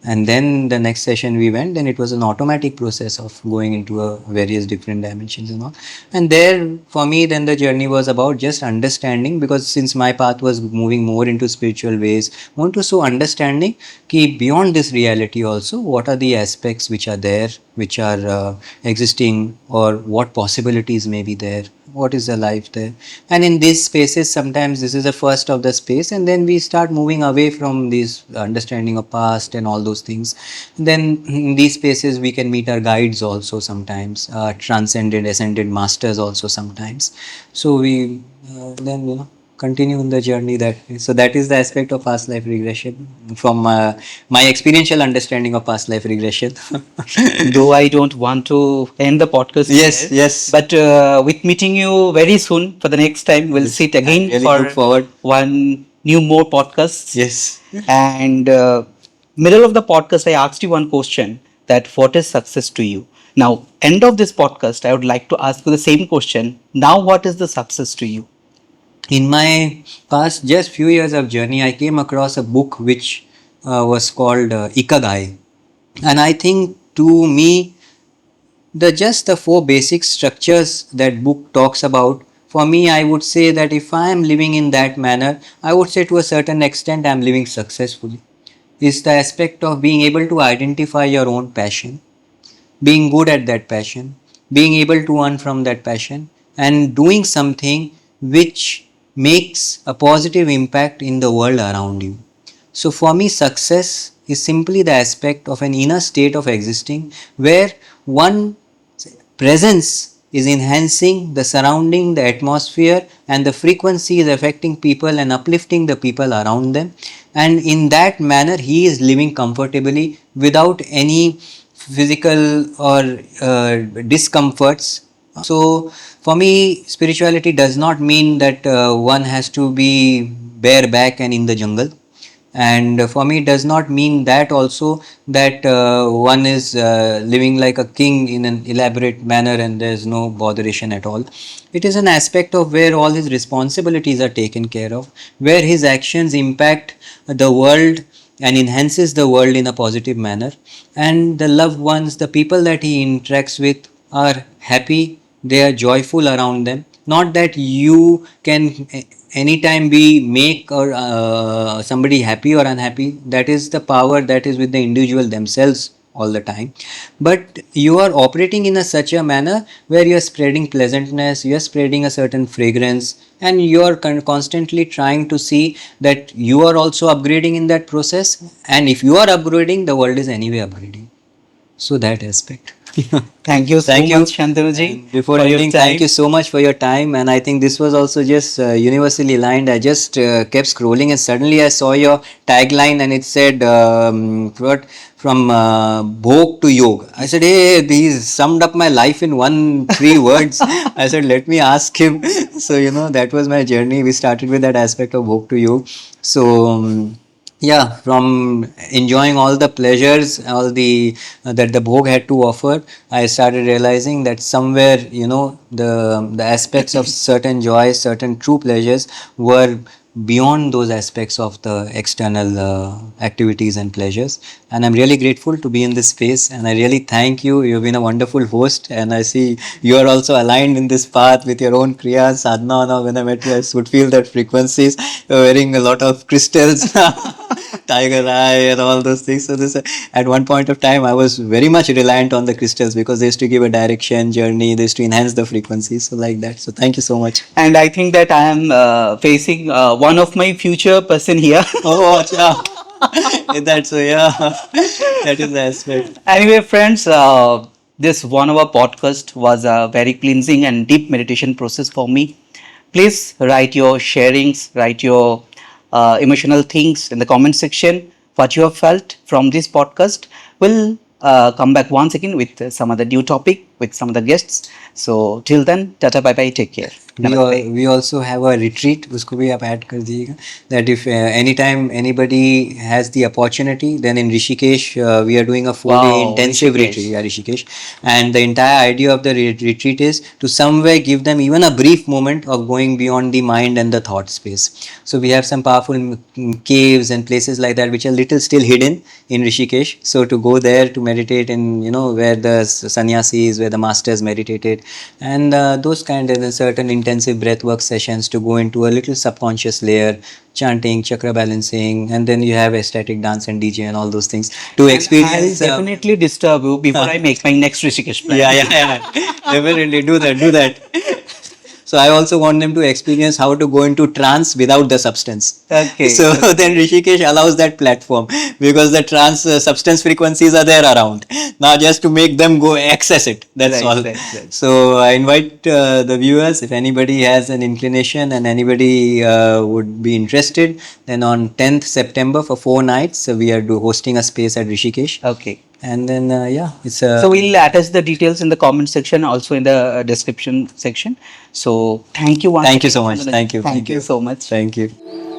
And then the next session we went, then it was an automatic process of going into various different dimensions and all. And there, for me, then the journey was about just understanding, because since my path was moving more into spiritual ways, more to so understanding ki beyond this reality also, what are the aspects which are there, which are existing, or what possibilities may be there, what is the life there. And in these spaces, sometimes this is the first of the space, and then we start moving away from this understanding of past and all those things. Then in these spaces we can meet our guides also sometimes, transcended ascended masters also sometimes. So we then continue in the journey that way. So that is the aspect of past life regression from my experiential understanding of past life regression. Though I don't want to end the podcast Yes, here, yes. but with meeting you very soon for the next time, we'll Yes, sit I again really for look forward. one new more podcasts. Yes. And middle of the podcast, I asked you one question, that what is success to you? Now, end of this podcast, I would like to ask you the same question. Now, what is the success to you? In my past just few years of journey, I came across a book which was called Ikagai. And I think to me, the four basic structures that book talks about, for me, I would say that if I am living in that manner, I would say to a certain extent I am living successfully. Is the aspect of being able to identify your own passion, being good at that passion, being able to earn from that passion, and doing something which makes a positive impact in the world around you. So, for me, success is simply the aspect of an inner state of existing where one presence is enhancing the surrounding, the atmosphere, and the frequency is affecting people and uplifting the people around them. And in that manner, he is living comfortably without any physical or discomforts. So, for me, spirituality does not mean that one has to be bareback and in the jungle. And for me, it does not mean that also that one is living like a king in an elaborate manner and there's no botheration at all. It is an aspect of where all his responsibilities are taken care of, where his actions impact the world and enhances the world in a positive manner, and the loved ones, the people that he interacts with, are happy, they are joyful around them. Not that you can anytime be make or somebody happy or unhappy. That is the power that is with the individual themselves all the time. But you are operating in a such a manner where you are spreading pleasantness, you are spreading a certain fragrance, and you are constantly trying to see that you are also upgrading in that process. And if you are upgrading, the world is anyway upgrading. So that aspect. Thank you so Thank you. much, Shantanu ji, And before for your ending, thank time. you so much for your time. And I think this was also just universally aligned. I just kept scrolling, and suddenly I saw your tagline, and it said, what, from Bhog to Yog. I said, hey, these summed up my life in one, three words. I said, let me ask him. So, that was my journey. We started with that aspect of Bhog to Yog. So, yeah, from enjoying all the pleasures, all the that the Bhog had to offer, I started realizing that somewhere, the aspects of certain joys, certain true pleasures were beyond those aspects of the external activities and pleasures. And I'm really grateful to be in this space, and I really thank you. You've been a wonderful host, and I see you are also aligned in this path with your own kriya sadhana. Now, when I met you, I would feel that frequencies. You're wearing a lot of crystals. Tiger eye and all those things. So this, at one point of time, I was very much reliant on the crystals because they used to give a direction, journey, they used to enhance the frequency. So like that. So thank you so much. And I think that I am facing one of my future person here. Oh, acha. That's so, yeah. That is the aspect. Anyway, friends, this 1 hour podcast was a very cleansing and deep meditation process for me. Please write your sharings, write your emotional things in the comment section. What you have felt from this podcast. We'll come back once again with some other new topic with some other guests. So till then, tata, bye bye, take care. Namaste. We also have a retreat, उसको भी आप add कर दीजिएगा, that if anytime anybody has the opportunity, then in Rishikesh we are doing a 4-day Wow, intensive Rishikesh. retreat. Yeah, Rishikesh, and the entire idea of the retreat is to somewhere give them even a brief moment of going beyond the mind and the thought space. So we have some powerful caves and places like that which are little still hidden in Rishikesh. So to go there to meditate in, where the sannyasis, where the masters meditated, and those kind of certain intensive breathwork sessions to go into a little subconscious layer, chanting, chakra balancing, and then you have ecstatic dance and DJ and all those things to And experience. I'll definitely disturb you before I make my next Rishikesh plan. Yeah, yeah, yeah. Definitely do that. Do that. So I also want them to experience how to go into trance without the substance. Okay. So then Rishikesh allows that platform because the trance substance frequencies are there around. Now just to make them go access it. That's Right, all. right. So I invite the viewers, if anybody has an inclination and anybody would be interested, then on 10th September for 4 nights we are hosting a space at Rishikesh. Okay. And then yeah, it's a. So we'll attach the details in the comment section, also in the description section. So thank you once Thank you again, so much. Shantanu ji. Thank you. Thank you so much. Thank you.